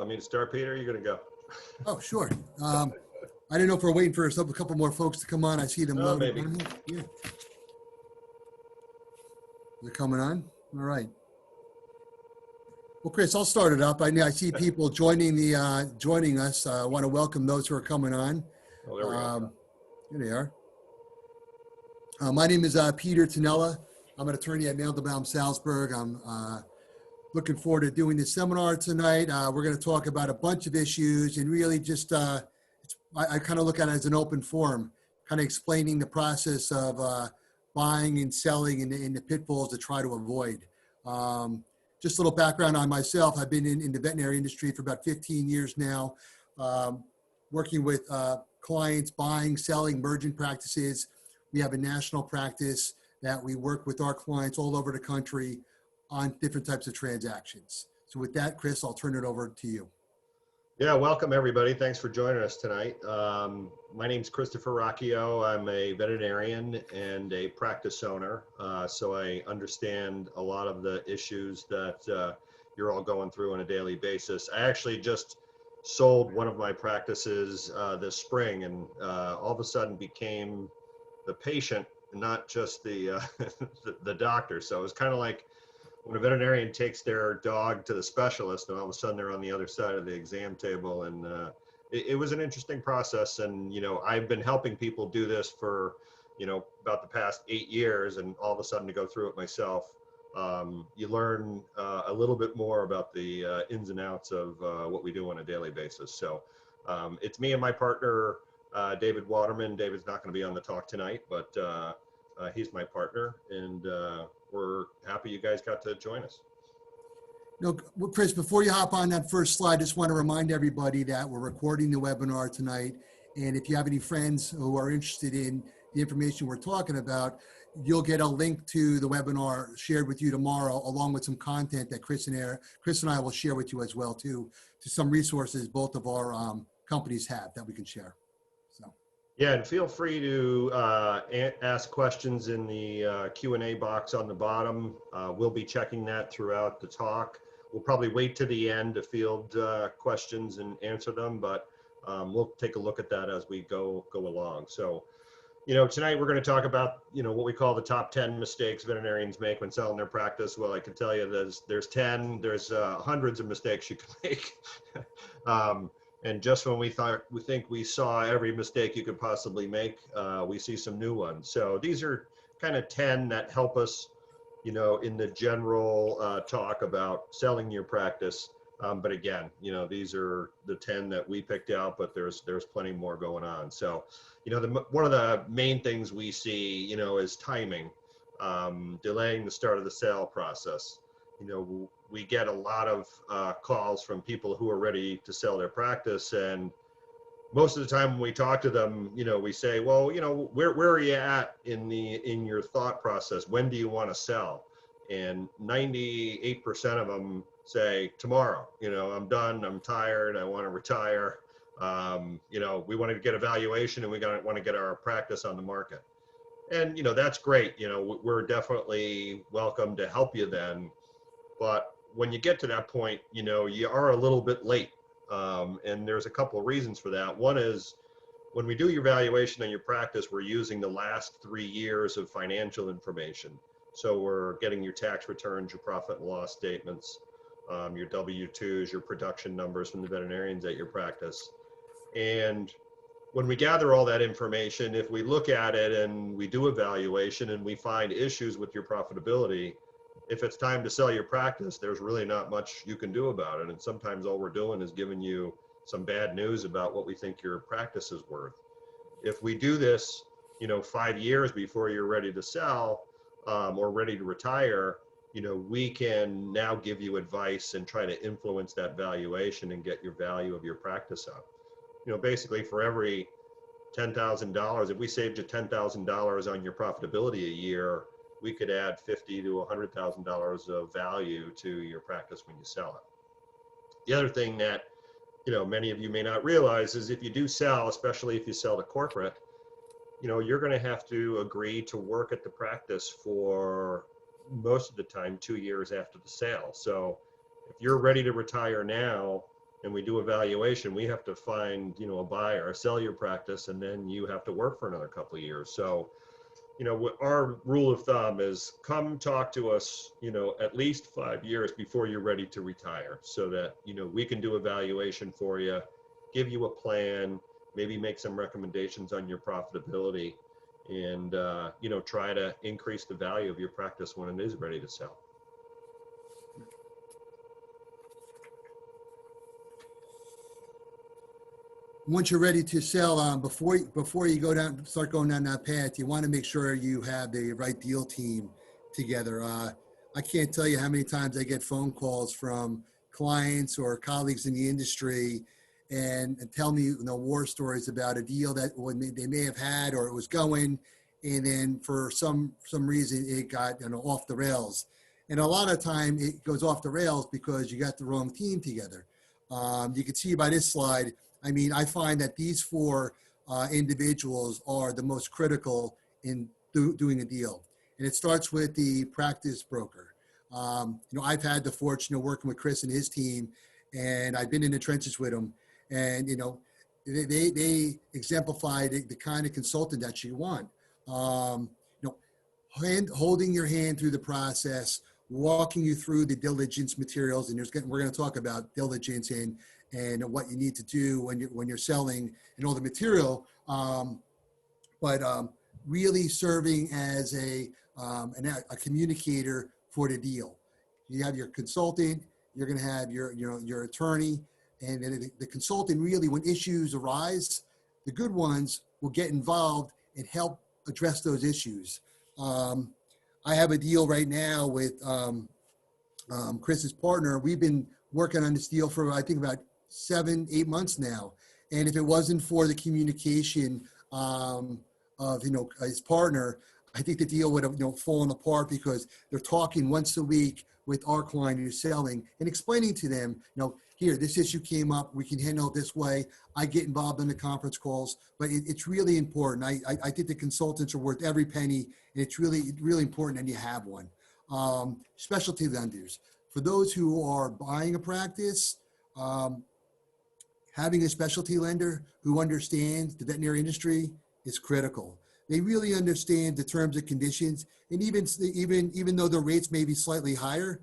Want me to start, Peter? You're going to go. Oh, sure. I didn't know if we're waiting for a couple more folks to come on. I see them loading. Maybe. Yeah. They're coming on. All right. Well, Chris, I'll start it up. I see people joining us. I want to welcome those who are coming on. Oh, there we go. Here they are. My name is Peter Tanella. I'm an attorney at Mandelbaum Salzburg. I'm looking forward to doing this seminar tonight. We're going to talk about a bunch of issues and really just, I kind of look at it as an open forum, kind of explaining the process of buying and selling and the pitfalls to try to avoid. Just a little background on myself. I've been in the veterinary industry for about 15 years now, working with clients, buying, selling, merging practices. We have a national practice that we work with our clients all over the country on different types of transactions. So with that, Chris, I'll turn it over to you. Yeah, welcome everybody. Thanks for joining us tonight. My name's Christopher Rocchio. I'm a veterinarian and a practice owner. So I understand a lot of the issues that you're all going through on a daily basis. I actually just sold one of my practices this spring and all of a sudden became the patient, not just the the doctor. So it was kind of like when a veterinarian takes their dog to the specialist and all of a sudden they're on the other side of the exam table. And it was an interesting process. And, I've been helping people do this for, about the past 8 years, and all of a sudden to go through it myself, you learn a little bit more about the ins and outs of what we do on a daily basis. So it's me and my partner, David Waterman. David's not going to be on the talk tonight, but he's my partner, and we're happy you guys got to join us. No, Chris, before you hop on that first slide, I just want to remind everybody that we're recording the webinar tonight. And if you have any friends who are interested in the information we're talking about, you'll get a link to the webinar shared with you tomorrow, along with some content that Chris and I will share with you as well, too, to some resources both of our companies have that we can share. So. Yeah, and feel free to ask questions in the Q&A box on the bottom. We'll be checking that throughout the talk. We'll probably wait to the end to field questions and answer them, but we'll take a look at that as we go along. So, tonight we're going to talk about, what we call the top 10 mistakes veterinarians make when selling their practice. Well, I can tell you there's 10, there's hundreds of mistakes you can make. And just when we think we saw every mistake you could possibly make, we see some new ones. So these are kind of 10 that help us, in the general talk about selling your practice. But again, these are the 10 that we picked out, but there's plenty more going on. So, one of the main things we see, is timing, delaying the start of the sale process. We get a lot of calls from people who are ready to sell their practice, and most of the time when we talk to them, we say, well, where are you at in your thought process? When do you want to sell? And 98% of them say tomorrow. I'm done, I'm tired, I want to retire. We want to get a valuation and we want to get our practice on the market. And that's great. We're definitely welcome to help you then. But when you get to that point, you are a little bit late. And there's a couple of reasons for that. One is when we do your valuation on your practice, we're using the last 3 years of financial information. So we're getting your tax returns, your profit and loss statements, your W-2s, your production numbers from the veterinarians at your practice. And when we gather all that information, if we look at it and we do a valuation and we find issues with your profitability, if it's time to sell your practice, there's really not much you can do about it. And sometimes all we're doing is giving you some bad news about what we think your practice is worth. If we do this, 5 years before you're ready to sell or ready to retire, we can now give you advice and try to influence that valuation and get your value of your practice up. Basically for every $10,000, if we saved you $10,000 on your profitability a year, we could add $50,000 to $100,000 of value to your practice when you sell it. The other thing that, many of you may not realize is if you do sell, especially if you sell to corporate, you're going to have to agree to work at the practice for most of the time 2 years after the sale. So if you're ready to retire now, and we do evaluation, we have to find, you know, a buyer or sell your practice, and then you have to work for another couple of years. So, you know, our rule of thumb is come talk to us, you know, at least 5 years before you're ready to retire, so that, you know, we can do evaluation for you, give you a plan, maybe make some recommendations on your profitability, and, you know, try to increase the value of your practice when it is ready to sell. Once you're ready to sell, before you start going down that path, you want to make sure you have the right deal team together. I can't tell you how many times I get phone calls from clients or colleagues in the industry and tell me, you know, war stories about a deal that they may have had or it was going, and then for some reason it got, you know, off the rails. And a lot of time it goes off the rails because you got the wrong team together. You can see by this slide. I mean, I find that these four individuals are the most critical in doing a deal. And it starts with the practice broker. You know, I've had the fortune of working with Chris and his team, and I've been in the trenches with them. And, you know, they exemplify the kind of consultant that you want. You know, holding your hand through the process, walking you through the diligence materials, and we're going to talk about diligence and what you need to do when you're selling and all the material, but really serving as a communicator for the deal. You have your consultant, you're going to have your attorney, and then the consultant really, when issues arise, the good ones will get involved and help address those issues. I have a deal right now with Chris's partner. We've been working on this deal for, I think, about 7-8 months now. And if it wasn't for the communication of, you know, his partner, I think the deal would have, you know, fallen apart, because they're talking once a week with our client who's selling and explaining to them, you know, here, this issue came up, we can handle it this way. I get involved in the conference calls, but it's really important. I think the consultants are worth every penny, and it's really, really important that you have one. Specialty lenders. For those who are buying a practice, having a specialty lender who understands the veterinary industry is critical. They really understand the terms and conditions, and even though the rates may be slightly higher,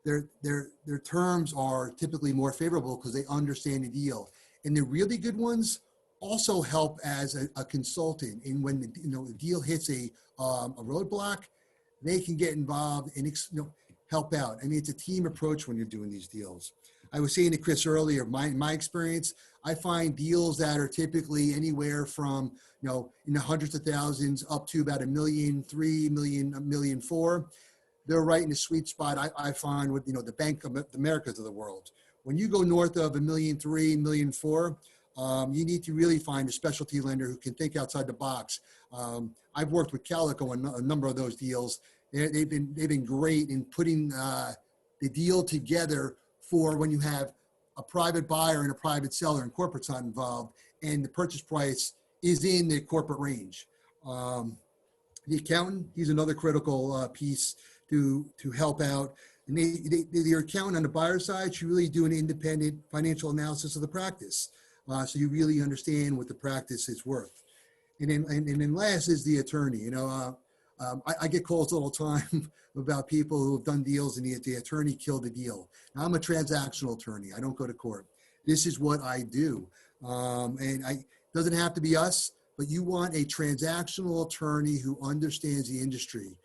their terms are typically more favorable because they understand the deal. And the really good ones also help as a consultant. And when the deal hits a roadblock, they can get involved and help out. I mean, it's a team approach when you're doing these deals. I was saying to Chris earlier, my experience, I find deals that are typically anywhere from, you know, in the hundreds of thousands up to about $1.3 million, $1.4 million. They're right in the sweet spot, I find, with, you know, the Bank of the Americas of the world. When you go north of $1.3 million, $1.4 million, you need to really find a specialty lender who can think outside the box. I've worked with Calico on a number of those deals. They've been great in putting the deal together for when you have a private buyer and a private seller and corporate's not involved, and the purchase price is in the corporate range. The accountant, he's another critical piece to help out. And your accountant on the buyer side should really do an independent financial analysis of the practice, so you really understand what the practice is worth. And then last is the attorney. You know, I get calls all the time about people who have done deals and the attorney killed the deal. Now, I'm a transactional attorney. I don't go to court. This is what I do. Doesn't have to be us, but you want a transactional attorney who understands the industry.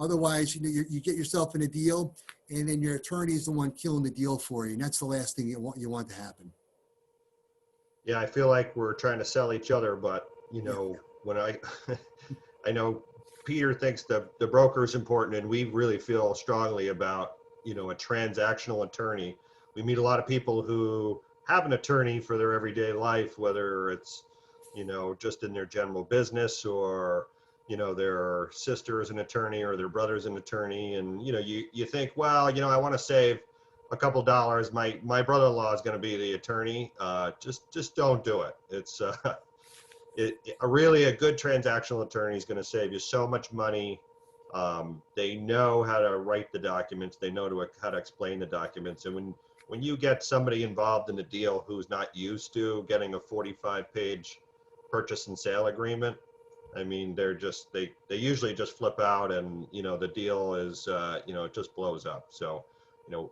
Otherwise, you get yourself in a deal, and then your attorney is the one killing the deal for you. And that's the last thing you want to happen. Yeah, I feel like we're trying to sell each other, but, you know, when I know Peter thinks the broker is important, and we really feel strongly about, you know, a transactional attorney. We meet a lot of people who have an attorney for their everyday life, whether it's, you know, just in their general business, or, you know, their sister is an attorney or their brother's an attorney. And, you know, you think, well, you know, I want to save a couple dollars. My brother-in-law is going to be the attorney. Just don't do it. It's really a good transactional attorney is going to save you so much money. They know how to write the documents. They know how to explain the documents. And when you get somebody involved in a deal who's not used to getting a 45-page purchase and sale agreement, I mean, they usually just flip out, and, the deal is, it just blows up. So,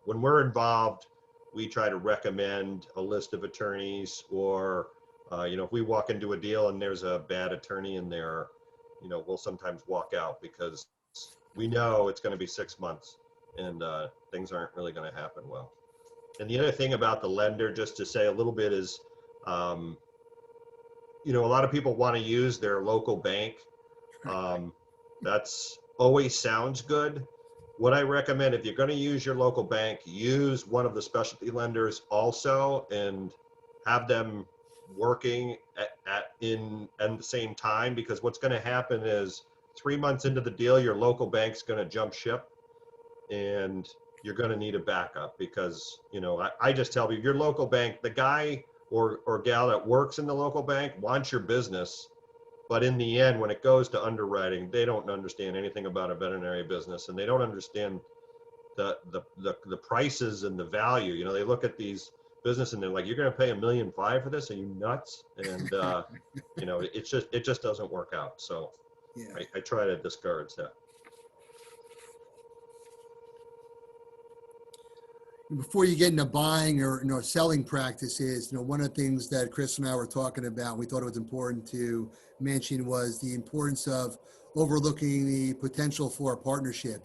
when we're involved, we try to recommend a list of attorneys, or, if we walk into a deal and there's a bad attorney in there, we'll sometimes walk out because we know it's going to be 6 months, and things aren't really going to happen well. And the other thing about the lender, just to say a little bit, is, um, a lot of people want to use their local bank. Um, that's always sounds good. What I recommend, if you're going to use your local bank, use one of the specialty lenders also, and have them working at the same time, because what's going to happen is 3 months into the deal, your local bank's going to jump ship, and you're going to need a backup, because, I just tell you, your local bank, the guy or gal that works in the local bank wants your business. But in the end, when it goes to underwriting, they don't understand anything about a veterinary business, and they don't understand the prices and the value. They look at these business and they're like, "You're going to pay $1.5 million for this? Are you nuts?" And it just doesn't work out. So Yeah. I try to discourage that. Before you get into buying or selling practices, one of the things that Chris and I were talking about, we thought it was important to mention, was the importance of overlooking the potential for a partnership.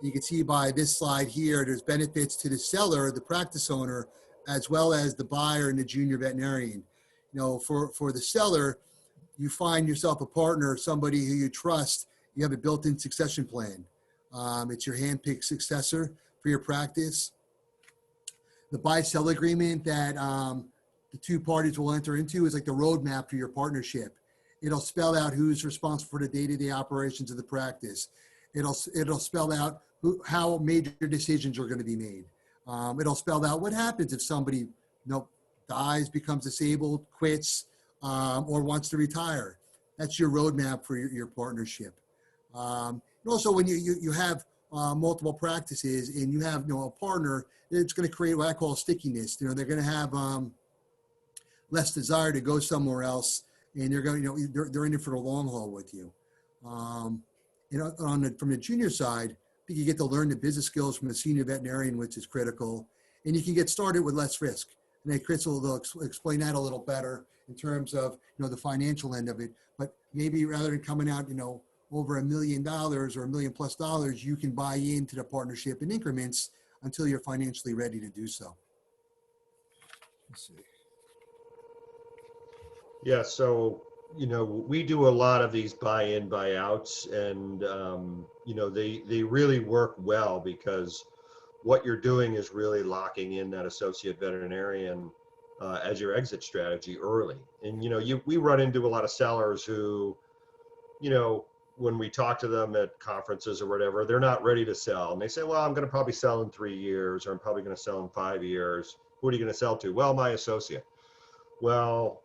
You can see by this slide here, there's benefits to the seller, the practice owner, as well as the buyer and the junior veterinarian. For the seller, you find yourself a partner, somebody who you trust. You have a built-in succession plan. It's your hand-picked successor for your practice. The buy-sell agreement that the two parties will enter into is like the roadmap for your partnership. It'll spell out who's responsible for the day-to-day operations of the practice. It'll spell out how major decisions are going to be made. It'll spell out what happens if somebody dies, becomes disabled, quits, or wants to retire. That's your roadmap for your partnership. And also, when you have multiple practices and you have a partner, it's going to create what I call stickiness. They're going to have less desire to go somewhere else, and they're going they're in it for the long haul with you. From the junior side, I think you get to learn the business skills from a senior veterinarian, which is critical, and you can get started with less risk. And then Chris will explain that a little better in terms of the financial end of it. But maybe rather than coming out over $1 million or $1 million plus, you can buy into the partnership in increments until you're financially ready to do so. Let's see. Yeah, so we do a lot of these buy-in, buy-outs, and they really work well, because what you're doing is really locking in that associate veterinarian as your exit strategy early. And we run into a lot of sellers who, when we talk to them at conferences or whatever, they're not ready to sell, and they say, "Well, I'm going to probably sell in 3 years, or I'm probably going to sell in 5 years." Who are you going to sell to? "Well, my associate." Well,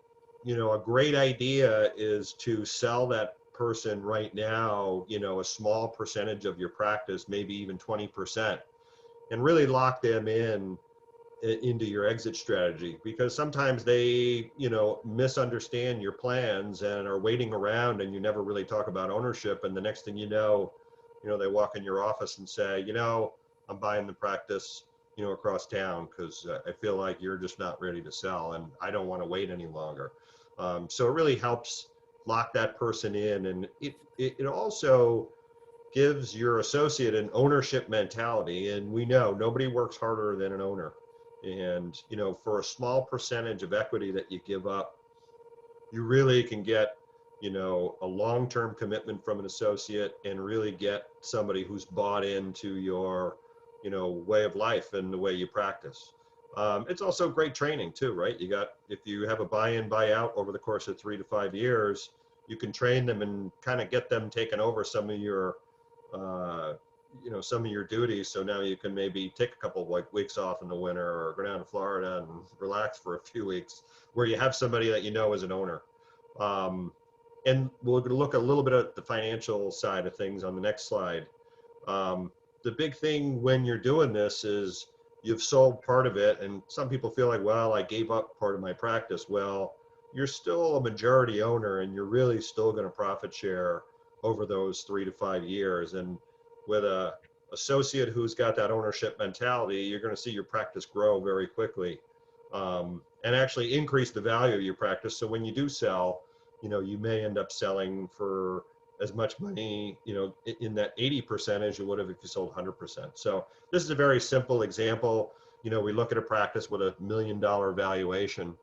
a great idea is to sell that person right now, a small percentage of your practice, maybe even 20%, and really lock them into your exit strategy, because sometimes they misunderstand your plans and are waiting around, and you never really talk about ownership, and the next thing they walk in your office and say, "I'm buying the practice across town because I feel like you're just not ready to sell, and I don't want to wait any longer." So it really helps lock that person in, and it also gives your associate an ownership mentality, and we know nobody works harder than an owner. And for a small percentage of equity that you give up, you really can get a long-term commitment from an associate, and really get somebody who's bought into your way of life and the way you practice. It's also great training too, right? If you have a buy-in, buy-out over the course of 3 to 5 years, you can train them and kind of get them taking over some of your some of your duties. So now you can maybe take a couple of weeks off in the winter, or go down to Florida and relax for a few weeks, where you have somebody that as an owner. And we'll look a little bit at the financial side of things on the next slide. The big thing when you're doing this is you've sold part of it. And some people feel like, well, I gave up part of my practice. Well, you're still a majority owner, and you're really still going to profit share over those 3 to 5 years. And with a associate who's got that ownership mentality, you're going to see your practice grow very quickly, and actually increase the value of your practice. So when you do sell, you may end up selling for as much money, in that 80% as you would have if you sold 100%. So this is a very simple example. We look at a practice with $1 million valuation,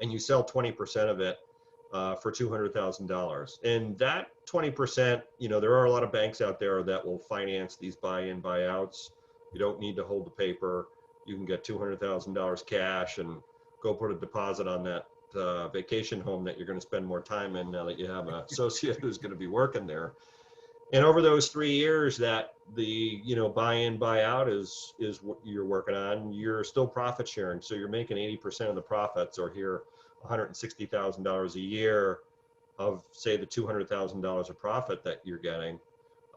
and you sell 20% of it for $200,000. And that 20%, there are a lot of banks out there that will finance these buy-in, buy-outs. You don't need to hold the paper. You can get $200,000 cash and go put a deposit on that vacation home that you're going to spend more time in now that you have an associate who's going to be working there. And over those 3 years that the buy-in, buy-out is what you're working on, you're still profit sharing. So you're making 80% of the profits, or here $160,000 a year of, say, the $200,000 of profit that you're getting.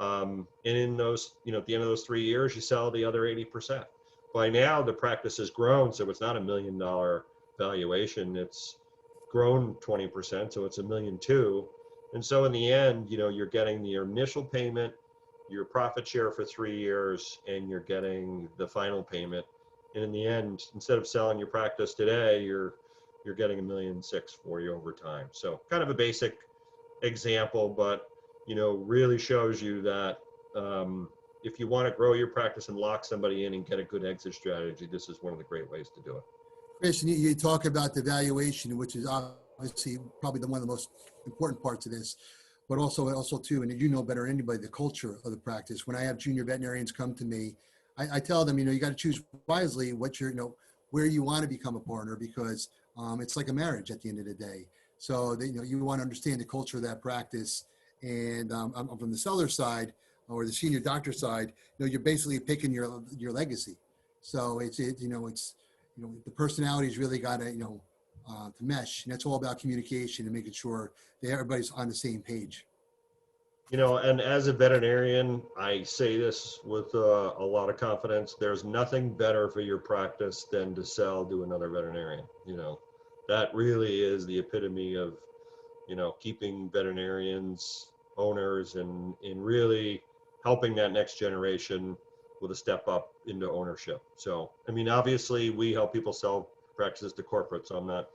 And in those, at the end of those 3 years, you sell the other 80%. By now, the practice has grown, so it's not $1 million valuation. It's grown 20%, so it's $1.2 million. And so in the end, you're getting your initial payment, your profit share for 3 years, and you're getting the final payment. And in the end, instead of selling your practice today, you're getting $1.6 million for you over time. So kind of a basic example, but really shows you that if you want to grow your practice and lock somebody in and get a good exit strategy, this is one of the great ways to do it. Chris, you talk about the valuation, which is obviously probably one of the most important parts of this, but also too, and you know better than anybody, the culture of the practice. When I have junior veterinarians come to me, I tell them, you got to choose wisely what where you want to become a partner, because it's like a marriage at the end of the day. So that, you want to understand the culture of that practice. And I'm from the seller side or the senior doctor side, you're basically picking your legacy. So it's the personality's really got to mesh, and that's all about communication and making sure that everybody's on the same page. And as a veterinarian, I say this with a lot of confidence. There's nothing better for your practice than to sell to another veterinarian. That really is the epitome of, keeping veterinarians, owners, and really helping that next generation with a step up into ownership. So, obviously we help people sell practices to corporate. So I'm not,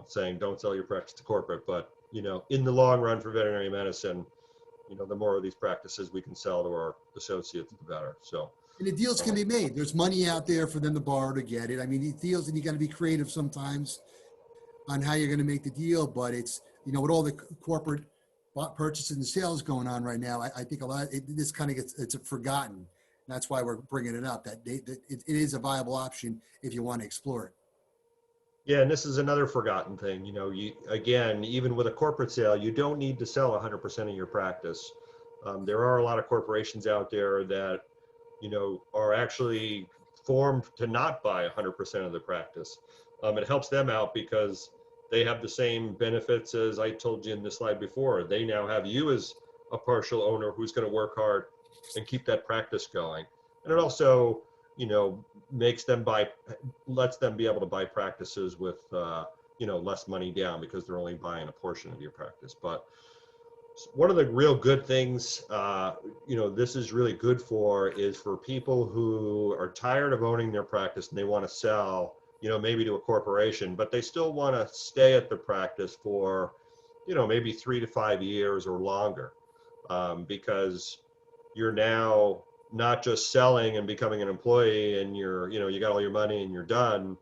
saying don't sell your practice to corporate, but, in the long run for veterinary medicine, the more of these practices we can sell to our associates, the better. So, and the deals can be made. There's money out there for them to borrow to get it. These deals, and you got to be creative sometimes on how you're going to make the deal. But it's, with all the corporate purchases and sales going on right now, I think this kind of it's forgotten. That's why we're bringing it up, that it is a viable option if you want to explore it. Yeah, and this is another forgotten thing. Again, even with a corporate sale, you don't need to sell 100% of your practice. There are a lot of corporations out there that, are actually formed to not buy 100% of the practice. It helps them out because they have the same benefits as I told you in the slide before. They now have you as a partial owner who's going to work hard and keep that practice going. And it also, lets them be able to buy practices with, less money down, because they're only buying a portion of your practice. But one of the real good things, this is really good for, is for people who are tired of owning their practice and they want to sell, maybe to a corporation, but they still want to stay at the practice for, maybe 3 to 5 years or longer, because you're now not just selling and becoming an employee and you got all your money and you're done.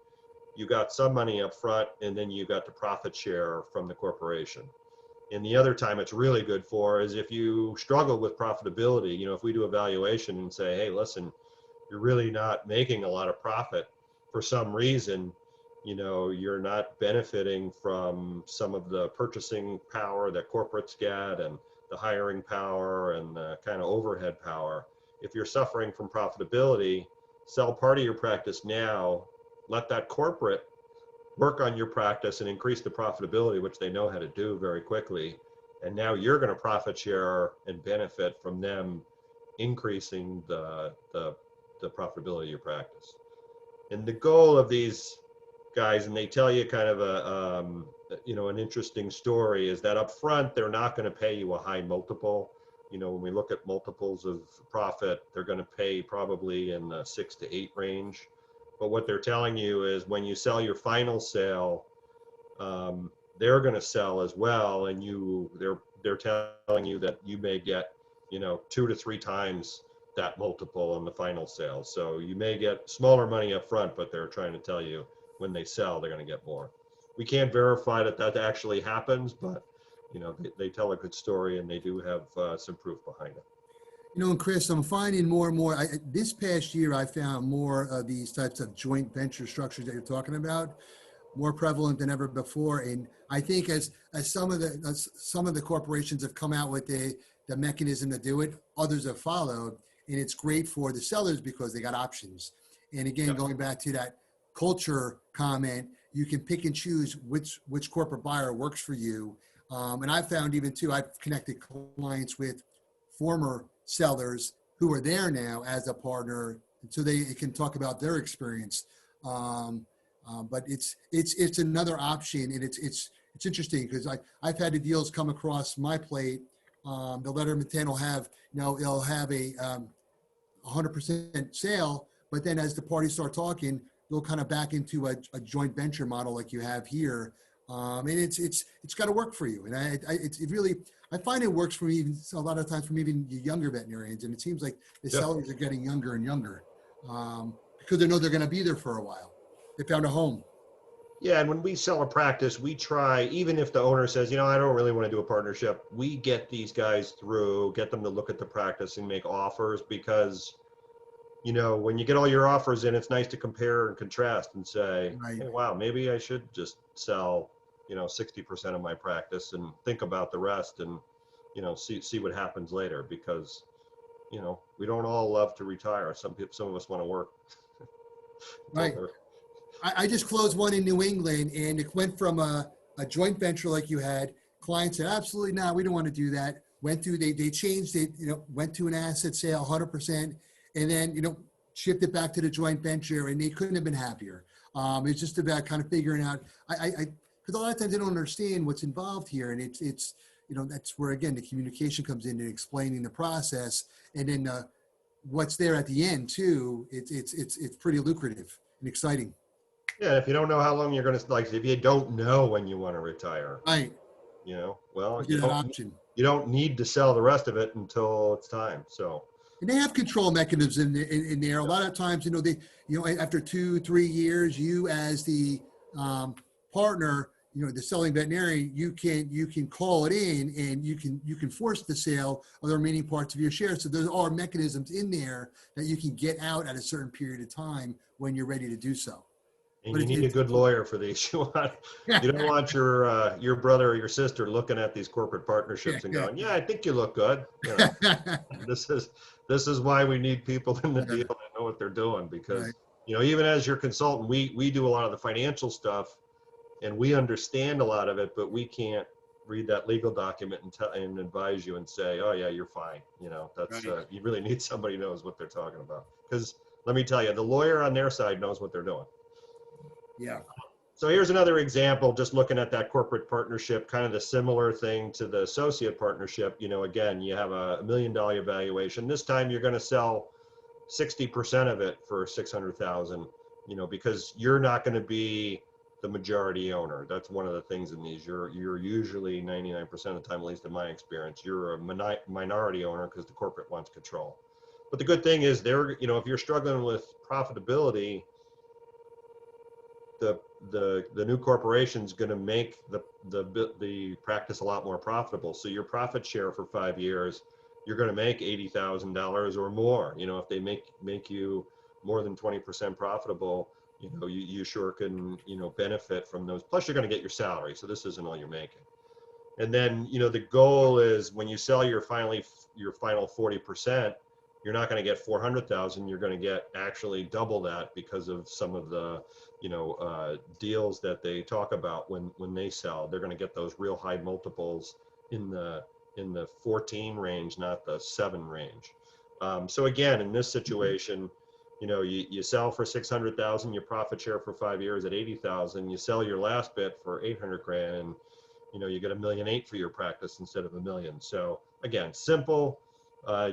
You got some money up front, and then you got the profit share from the corporation. And the other time it's really good for is if you struggle with profitability. If we do a valuation and say, hey, listen, you're really not making a lot of profit for some reason, you're not benefiting from some of the purchasing power that corporates get, and the hiring power, and the kind of overhead power. If you're suffering from profitability, sell part of your practice now, let that corporate work on your practice and increase the profitability, which they know how to do very quickly. And now you're going to profit share and benefit from them increasing the profitability of your practice. And the goal of these guys, and they tell you kind of an interesting story, is that up front, they're not going to pay you a high multiple. When we look at multiples of profit, they're going to pay probably in the 6 to 8 range. But what they're telling you is when you sell your final sale, they're going to sell as well, and they're telling you that you may get 2 to 3 times that multiple on the final sale. So you may get smaller money up front, but they're trying to tell you when they sell, they're going to get more. We can't verify that actually happens, but they tell a good story, and they do have some proof behind it. And Chris, I'm finding more and more, this past year, I found more of these types of joint venture structures that you're talking about, more prevalent than ever before. And I think as some of the corporations have come out with the mechanism to do it, others have followed. And it's great for the sellers because they got options. And again, Yep. going back to that culture comment, you can pick and choose which corporate buyer works for you. And I've found even too, I've connected clients with former sellers who are there now as a partner, so they can talk about their experience. But it's another option, and it's interesting because I've had the deals come across my plate. The letter of intent will have it'll have a 100% sale, but then as the parties start talking, they'll kind of back into a joint venture model like you have here. And it's got to work for you. And I find it works for me even a lot of times from even younger veterinarians. And it seems like the Yep. sellers are getting younger and younger because they know they're going to be there for a while. They found a home. Yeah, and when we sell a practice, we try, even if the owner says, I don't really want to do a partnership, we get these guys through, get them to look at the practice and make offers, because, when you get all your offers in, it's nice to compare and contrast and say, Right. hey, wow, maybe I should just sell, 60% of my practice and think about the rest, and, see what happens later, because, we don't all love to retire. Some of us want to work. Right. I just closed one in New England, and it went from a joint venture like you had. Client said, absolutely not, we don't want to do that. They changed it, went to an asset sale 100%, and then, shipped it back to the joint venture, and they couldn't have been happier. It's just about kind of figuring out, because a lot of times they don't understand what's involved here. And it's that's where, again, the communication comes in and explaining the process. And then what's there at the end too, it's pretty lucrative and exciting. Yeah, if you don't know how long you're going to, like, if you don't know when you want to retire, Right. well, You get that option. you don't need to sell the rest of it until it's time. So, And they have control mechanisms in there. A lot of times, after 2-3 years, you as the partner, the selling veterinarian, you can call it in, and you can force the sale of the remaining parts of your share. So there are mechanisms in there that you can get out at a certain period of time when you're ready to do so. and But you need a good lawyer for these. You don't want your brother or your sister looking at these corporate partnerships and going, yeah, I think you look good. This is why we need people in the deal that know what they're doing, because even as your consultant, we do a lot of the financial stuff, and we understand a lot of it, but we can't read that legal document and advise you and say, oh yeah, you're fine. That's you really need somebody who knows what they're talking about, because let me tell you, the lawyer on their side knows what they're doing. Yeah. So here's another example, just looking at that corporate partnership, kind of the similar thing to the associate partnership. Again, you have a $1 million valuation. This time you're going to sell 60% of it for 600,000, because you're not going to be the majority owner. That's one of the things in these. You're usually 99% of the time, at least in my experience, you're a minority owner because the corporate wants control. But the good thing is if you're struggling with profitability, the new corporation is going to make the practice a lot more profitable. So your profit share for 5 years, you're going to make $80,000 or more. If they make you more than 20% profitable, you sure can benefit from those. Plus, you're going to get your salary. So this isn't all you're making. And then the goal is when you sell your final 40%, you're not going to get 400,000. You're going to get actually double that because of some of the deals that they talk about when they sell. They're going to get those real high multiples in the 14 range, not the 7 range. So again, in this situation, You sell for 600,000, your profit share for 5 years at 80,000, you sell your last bit for 800 grand, and you get $1.8 million for your practice instead of $1 million. So again, simple.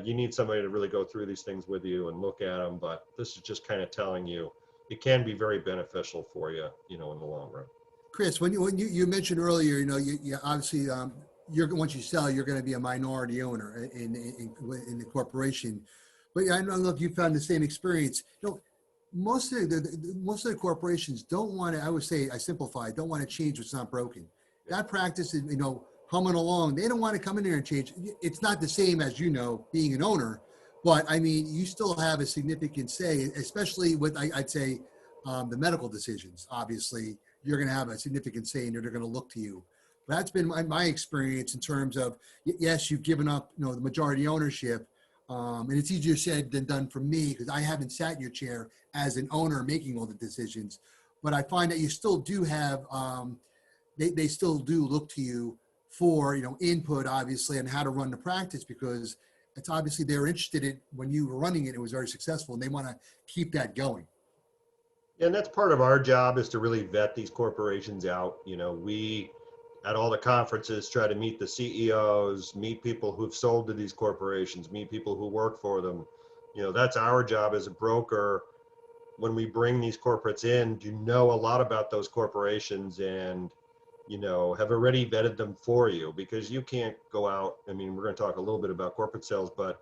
You need somebody to really go through these things with you and look at them, but this is just kind of telling you it can be very beneficial for you, in the long run. Chris, when you mentioned earlier, you obviously, once you sell, you're going to be a minority owner in the corporation. But I don't know if you found the same experience. Most of most of the corporations don't want to. I would say, I simplify, don't want to change what's not broken. That practice is, humming along. They don't want to come in there and change. It's not the same as, being an owner, but I mean, you still have a significant say, especially with, I'd say, the medical decisions. Obviously, you're going to have a significant say, and they're going to look to you. But that's been my experience in terms of, yes, you've given up, the majority ownership, and it's easier said than done for me because I haven't sat in your chair as an owner making all the decisions. But I find that you still do have, they still do look to you for, input, obviously, on how to run the practice, because it's obviously they're interested in, when you were running it, it was very successful, and they want to keep that going. And that's part of our job, is to really vet these corporations out. We at all the conferences try to meet the CEOs, meet people who've sold to these corporations, meet people who work for them. That's our job as a broker. When we bring these corporates in, to know a lot about those corporations and have already vetted them for you, because you can't go out. I mean, we're going to talk a little bit about corporate sales, but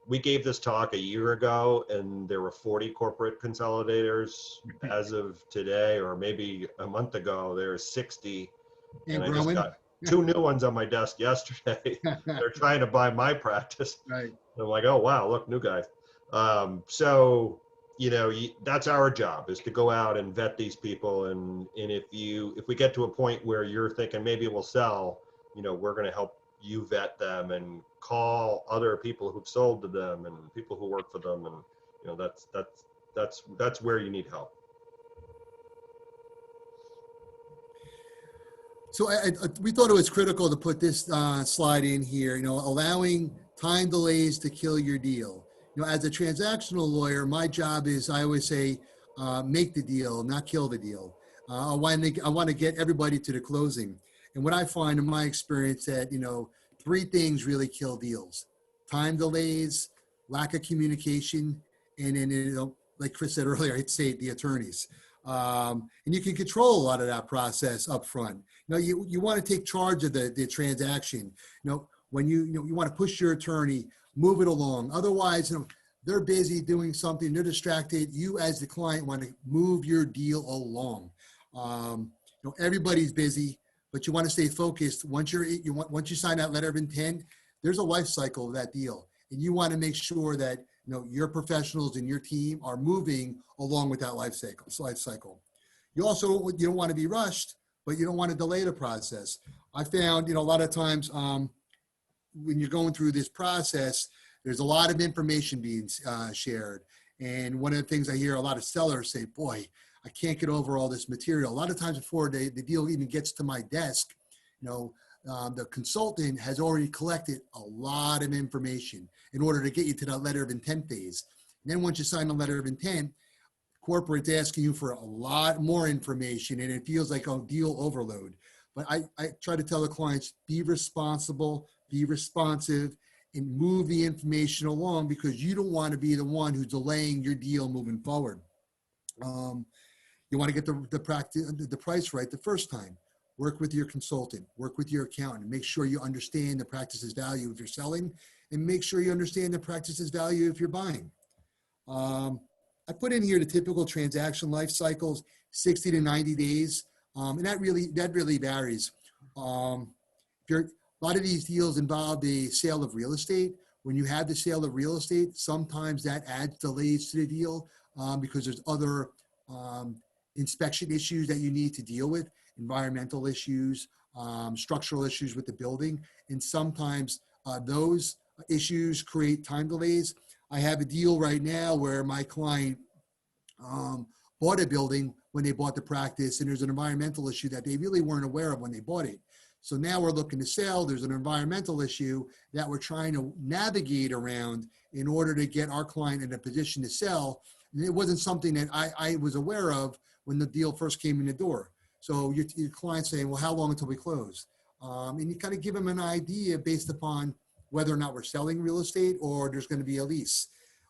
we gave this talk a year ago and there were 40 corporate consolidators. As of today, or maybe a month ago, there's 60. And I just got 2 new ones on my desk yesterday. They're trying to buy my practice. Right. And I'm like, oh, wow, look, new guy. So, that's our job, is to go out and vet these people. And if we get to a point where you're thinking maybe we'll sell, we're going to help you vet them and call other people who've sold to them and people who work for them. And, that's where you need help. So we thought it was critical to put this slide in here, allowing time delays to kill your deal. As a transactional lawyer, my job is, I always say, make the deal, not kill the deal. I want to get everybody to the closing. And what I find in my experience that, 3 things really kill deals: time delays, lack of communication, and then, like Chris said earlier, I'd say the attorneys. And you can control a lot of that process up front. You want to take charge of the transaction. When you want to push your attorney, move it along. Otherwise, they're busy doing something, they're distracted. You as the client want to move your deal along. Everybody's busy, but you want to stay focused. Once you sign that letter of intent, there's a life cycle of that deal. And you want to make sure that, your professionals and your team are moving along with that life cycle. You don't want to be rushed, but you don't want to delay the process. I found, a lot of times when you're going through this process, there's a lot of information being shared. And one of the things I hear a lot of sellers say, boy, I can't get over all this material. A lot of times before the deal even gets to my desk, the consultant has already collected a lot of information in order to get you to that letter of intent phase. And then once you sign the letter of intent, corporate's asking you for a lot more information, and it feels like a deal overload. But I try to tell the clients, be responsible, be responsive, and move the information along, because you don't want to be the one who's delaying your deal moving forward. You want to get the price right the first time. Work with your consultant, work with your accountant, make sure you understand the practice's value if you're selling, and make sure you understand the practice's value if you're buying. I put in here the typical transaction life cycles, 60 to 90 days. And that really varies. A lot of these deals involve the sale of real estate. When you have the sale of real estate, sometimes that adds delays to the deal because there's other inspection issues that you need to deal with, environmental issues, structural issues with the building. And sometimes those issues create time delays. I have a deal right now where my client bought a building when they bought the practice, and there's an environmental issue that they really weren't aware of when they bought it. So now we're looking to sell. There's an environmental issue that we're trying to navigate around in order to get our client in a position to sell. And it wasn't something that I was aware of when the deal first came in the door. So your client's saying, well, how long until we close? And you kind of give them an idea based upon whether or not we're selling real estate or there's going to be a lease.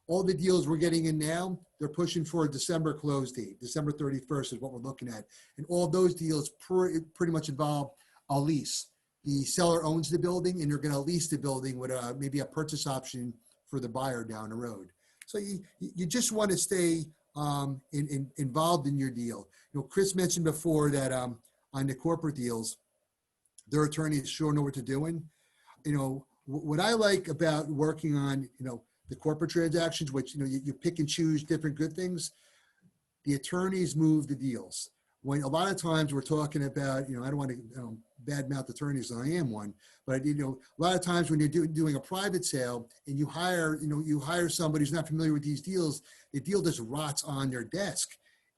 All the deals we're getting in now, they're pushing for a December close date. December 31st is what we're looking at. And all those deals pretty much involve a lease. The seller owns the building and they're going to lease the building with maybe a purchase option for the buyer down the road. So you just want to stay involved in your deal. You know, Chris mentioned before that on the corporate deals, their attorneys sure know what they're doing. You know, what I like about working on, the corporate transactions, which, you pick and choose different good things, the attorneys move the deals. When a lot of times we're talking about, I don't want to badmouth attorneys, and I am one, but a lot of times when you're doing a private sale and you hire somebody who's not familiar with these deals, the deal just rots on their desk,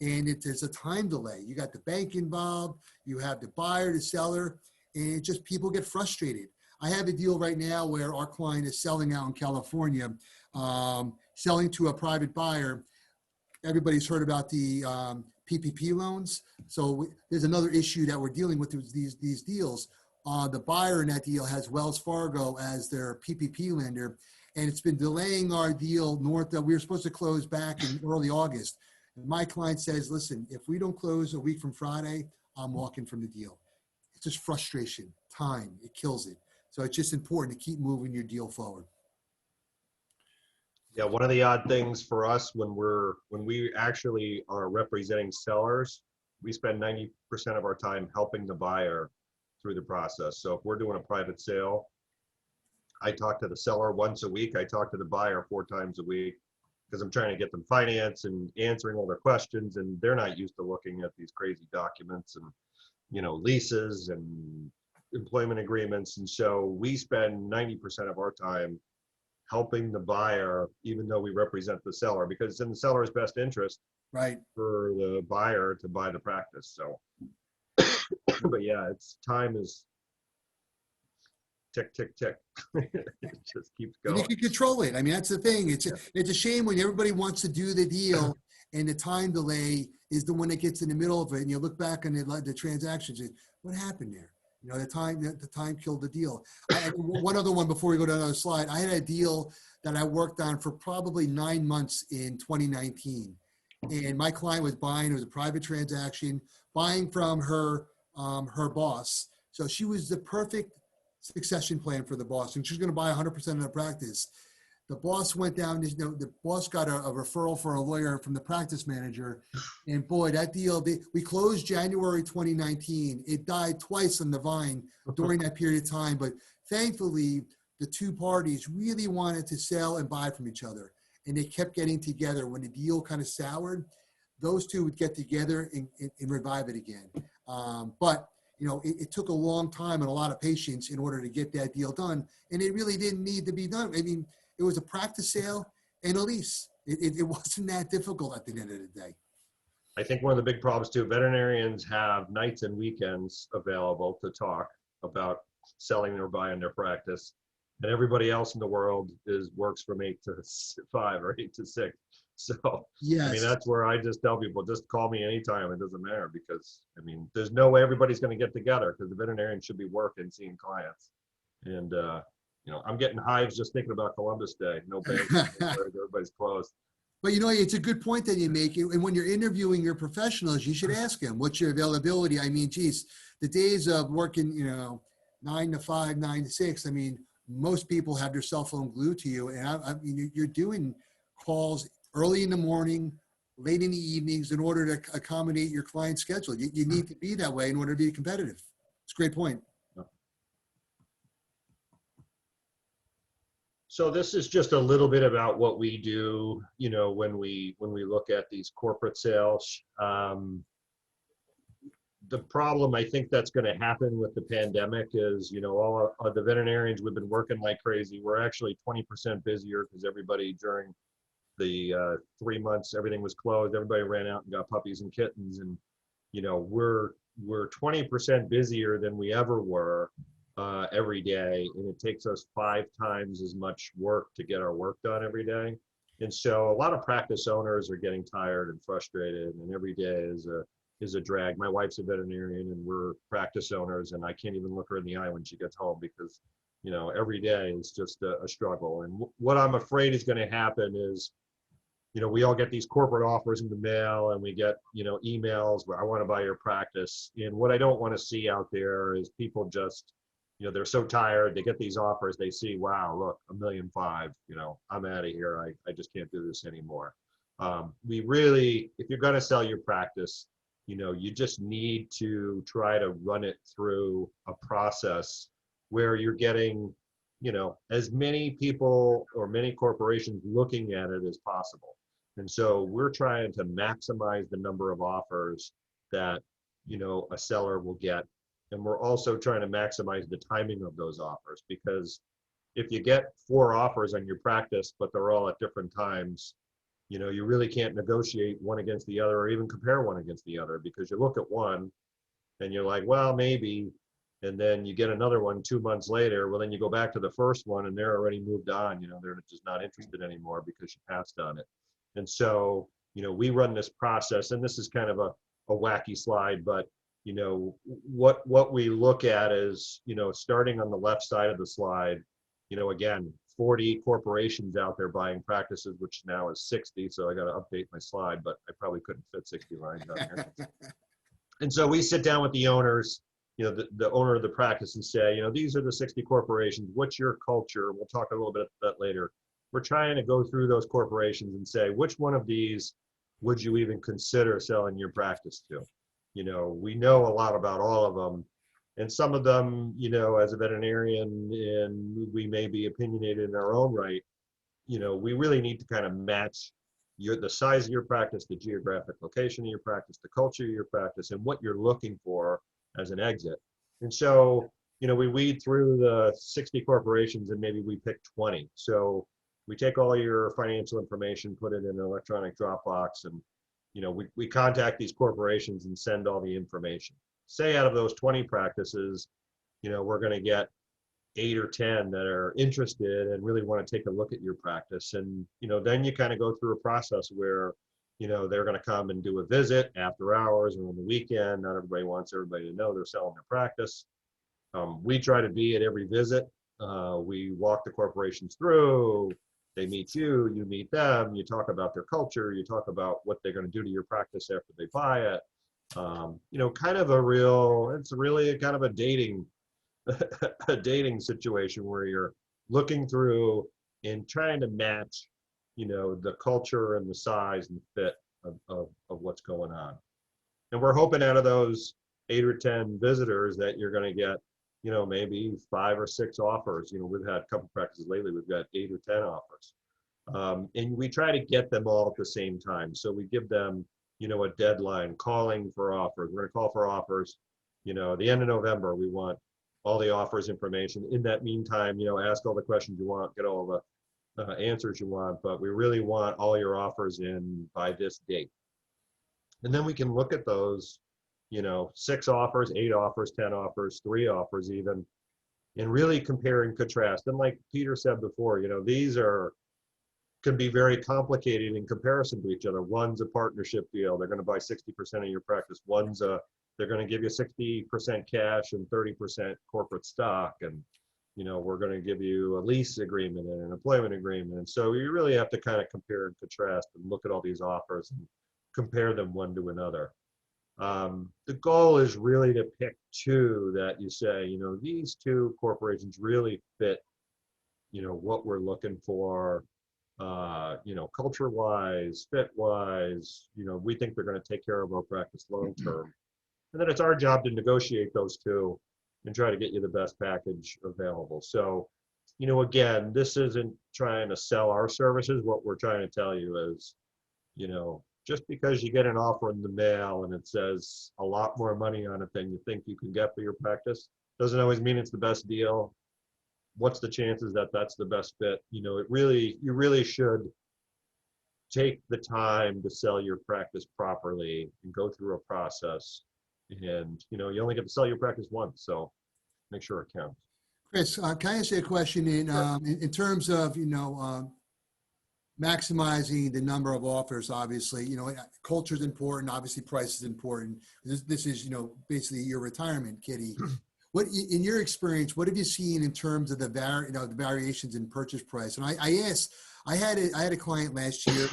and there's a time delay. You got the bank involved, you have the buyer, the seller, and it just people get frustrated. I have a deal right now where our client is selling out in California, selling to a private buyer. Everybody's heard about the PPP loans. So there's another issue that we're dealing with these deals. The buyer in that deal has Wells Fargo as their PPP lender, and it's been delaying our deal north that we were supposed to close back in early August. And my client says, listen, if we don't close a week from Friday, I'm walking from the deal. It's just frustration, time, it kills it. So it's just important to keep moving your deal forward. Yeah, one of the odd things for us when we actually are representing sellers, we spend 90% of our time helping the buyer through the process. So if we're doing a private sale, I talk to the seller once a week. I talk to the buyer 4 times a week because I'm trying to get them finance and answering all their questions, and they're not used to looking at these crazy documents and leases and employment agreements. And so we spend 90% of our time helping the buyer, even though we represent the seller, because it's in the seller's best interest, right, for the buyer to buy the practice. So, but yeah, time is tick, tick, tick. It just keeps and going. you can control it. I mean, that's the thing. It's a shame when everybody wants to do the deal and the time delay is the one that gets in the middle of it. And you look back on the transactions, what happened there? The time killed the deal. One other one before we go to another slide. I had a deal that I worked on for probably 9 months in 2019. And my client was buying, it was a private transaction, buying from her boss. So she was the perfect succession plan for the boss. And she was going to buy 100% of the practice. The boss went down, the boss got a referral for a lawyer from the practice manager. And boy, that deal, we closed January 2019. It died twice on the vine during that period of time. But thankfully, the two parties really wanted to sell and buy from each other. And they kept getting together. When the deal kind of soured, those two would get together and revive it again. But it took a long time and a lot of patience in order to get that deal done. And it really didn't need to be done. I mean, it was a practice sale and a lease. It wasn't that difficult at the end of the day. I think one of the big problems too, veterinarians have nights and weekends available to talk about selling or buying their practice. And everybody else in the world works from 8 to 5 or 8 to 6. So, yes. I mean, that's where I just tell people, just call me anytime. It doesn't matter because, I mean, there's no way everybody's going to get together because the veterinarian should be working, seeing clients. And, I'm getting hives just thinking about Columbus Day. No banks, everybody's closed. But it's a good point that you make. And when you're interviewing your professionals, you should ask them, what's your availability? I mean, geez, the days of working, 9 to 5, 9 to 6, I mean, most people have their cell phone glued to you. And I mean, you're doing calls early in the morning, late in the evenings in order to accommodate your client's schedule. You need to be that way in order to be competitive. It's a great point. So this is just a little bit about what we do, when we look at these corporate sales. The problem I think that's going to happen with the pandemic is, all of the veterinarians, we've been working like crazy. We're actually 20% busier because everybody during the 3 months, everything was closed. Everybody ran out and got puppies and kittens. And, we're we're 20% busier than we ever were every day, and it takes us 5 times as much work to get our work done every day. And so a lot of practice owners are getting tired and frustrated, and every day is a drag. My wife's a veterinarian, and we're practice owners, and I can't even look her in the eye when she gets home because, you know, every day is just a struggle. And what I'm afraid is going to happen is, you know, we all get these corporate offers in the mail, and we get, you know, emails where I want to buy your practice. And what I don't want to see out there is people just, you know, they're so tired, they get these offers, they see, wow, look, $1.5 million, you know, I'm out of here. I just can't do this anymore. We really, if you're going to sell your practice, you know, you just need to try to run it through a process where you're getting, you know, as many people or many corporations looking at it as possible. And so we're trying to maximize the number of offers that, you know, a seller will get. And we're also trying to maximize the timing of those offers, because if you get 4 offers on your practice, but they're all at different times, you know, you really can't negotiate one against the other or even compare one against the other, because you look at one and you're like, well, maybe, and then you get another one 2 months later. Well, then you go back to the first one and they're already moved on. You know, they're just not interested anymore because you passed on it. And so, you know, we run this process, and this is kind of a wacky slide, but, you know, what we look at is, you know, starting on the left side of the slide, you know, again, 40 corporations out there buying practices, which now is 60. So I got to update my slide, but I probably couldn't fit 60 lines on here. And so we sit down with the owners, you know, the owner of the practice, and say, you know, these are the 60 corporations. What's your culture? We'll talk a little bit about that later. We're trying to go through those corporations and say, which one of these would you even consider selling your practice to? You know, we know a lot about all of them. And some of them, you know, as a veterinarian, and we may be opinionated in our own right, you know, we really need to kind of match the size of your practice, the geographic location of your practice, the culture of your practice, and what you're looking for as an exit. And so, you know, we weed through the 60 corporations and maybe we pick 20. So we take all your financial information, put it in an electronic Dropbox, and, you know, we contact these corporations and send all the information. Say out of those 20 practices, you know, we're going to get 8 or 10 that are interested and really want to take a look at your practice. And, you know, then you kind of go through a process where, you know, they're going to come and do a visit after hours or on the weekend. Not everybody wants everybody to know they're selling their practice. We try to be at every visit. We walk the corporations through. They meet you, you meet them, you talk about their culture, you talk about what they're going to do to your practice after they buy it. You know, kind of it's really kind of a dating a dating situation where you're looking through and trying to match, you know, the culture and the size and fit of what's going on. And we're hoping out of those 8 or 10 visitors that you're going to get, you know, maybe 5 or 6 offers. You know, we've had a couple practices lately, we've got 8 or 10 offers. And we try to get them all at the same time. So we give them, you know, a deadline, calling for offers. We're going to call for offers, you know, the end of November. We want all the offers information. In that meantime, you know, ask all the questions you want, get all the answers you want, but we really want all your offers in by this date. And then we can look at those, you know, 6 offers, 8 offers, 10 offers, 3 offers even, and really compare and contrast. And like Peter said before, you know, these can be very complicated in comparison to each other. One's a partnership deal. They're going to buy 60% of your practice. They're going to give you 60% cash and 30% corporate stock. And, you know, we're going to give you a lease agreement and an employment agreement. And so you really have to kind of compare and contrast and look at all these offers and compare them one to another. The goal is really to pick 2 that you say, you know, these 2 corporations really fit, you know, what we're looking for, you know, culture-wise, fit-wise. You know, we think they're going to take care of our practice long-term. And then it's our job to negotiate those 2 and try to get you the best package available. So, you know, again, this isn't trying to sell our services. What we're trying to tell you is, you know, just because you get an offer in the mail and it says a lot more money on it than you think you can get for your practice, doesn't always mean it's the best deal. What's the chances that that's the best fit? You know, you really should take the time to sell your practice properly and go through a process And, you only get to sell your practice once, so make sure it counts. Chris, can I ask you a question Sure. in terms of, maximizing the number of offers? Obviously, culture is important. Obviously, price is important. This is, basically your retirement kitty. What, in your experience, what have you seen in terms of the the variations in purchase price? And I had a client last year.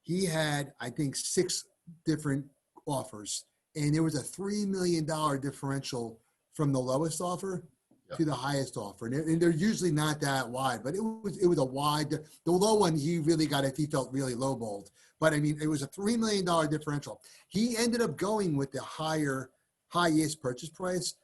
He had, I think, 6 different offers, and there was a $3 million differential from the lowest offer Yeah. to the highest offer. And they're usually not that wide, but it was a wide, the low one, he really got it. He felt really lowballed, but I mean, it was a $3 million differential. He ended up going with the highest purchase price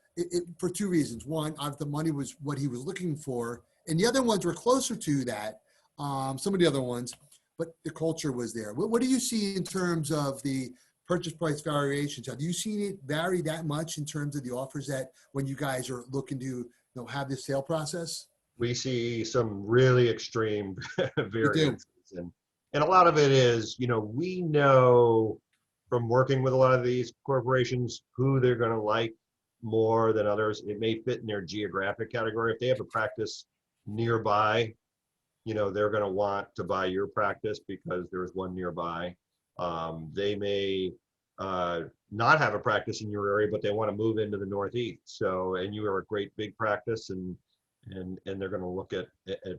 for 2 reasons. One, the money was what he was looking for. And the other ones were closer to that. Some of the other ones, but the culture was there. What do you see in terms of the purchase price variations? Have you seen it vary that much in terms of the offers that when you guys are looking to have this sale process? We see some really extreme You do. variances, and a lot of it is, we know from working with a lot of these corporations who they're going to like more than others. It may fit in their geographic category. If they have a practice nearby, they're going to want to buy your practice because there's one nearby. They may not have a practice in your area, but they want to move into the Northeast. So, and you are a great big practice, and they're going to look at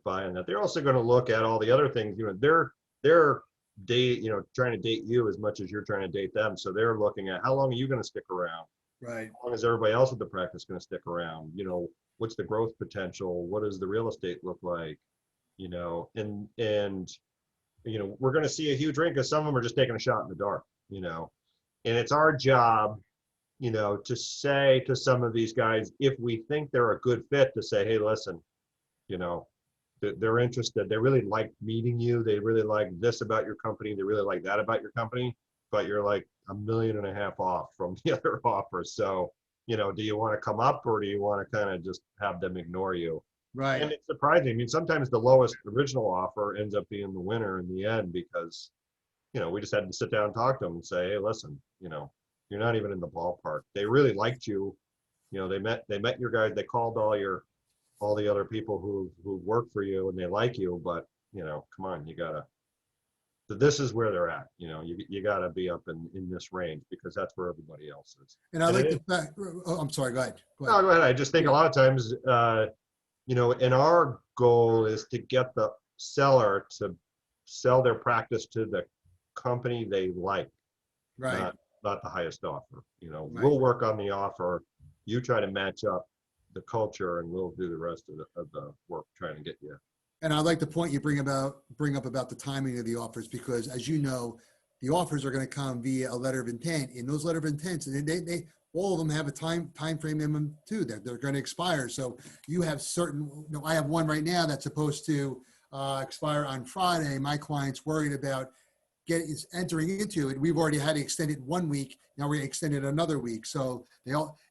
buying that. They're also going to look at all the other things. They're trying to date you as much as you're trying to date them. So they're looking at how long are you going to stick around? Right. How long is everybody else at the practice going to stick around? What's the growth potential? What does the real estate look like? And we're going to see a huge range because some of them are just taking a shot in the dark. And it's our job, to say to some of these guys, if we think they're a good fit, to say, hey, listen, they're interested. They really like meeting you. They really like this about your company. They really like that about your company, but you're like $1.5 million off from the other offer. So, do you want to come up, or do you want to kind of just have them ignore you? Right. And it's surprising. I mean, sometimes the lowest original offer ends up being the winner in the end because, we just had to sit down and talk to them and say, hey, listen, you're not even in the ballpark. They really liked you. They met your guys. They called all the other people who work for you, and they like you, but come on, so this is where they're at. You gotta be up in this range because that's where everybody else is. And I like the fact, oh, I'm sorry, go ahead. No, go ahead. I just think a lot of times, and our goal is to get the seller to sell their practice to the company they like, Right. not the highest offer. Right. We'll work on the offer. You try to match up the culture, and we'll do the rest of the work trying to get you. And I like the point you bring up about the timing of the offers, because as you know, the offers are going to come via a letter of intent. In those letter of intents, and they all of them have a time frame in them too, that they're going to expire. So you have certain, I have one right now that's supposed to expire on Friday. My client's worried about entering into it. We've already had to extend it 1 week. Now we're extended another week. So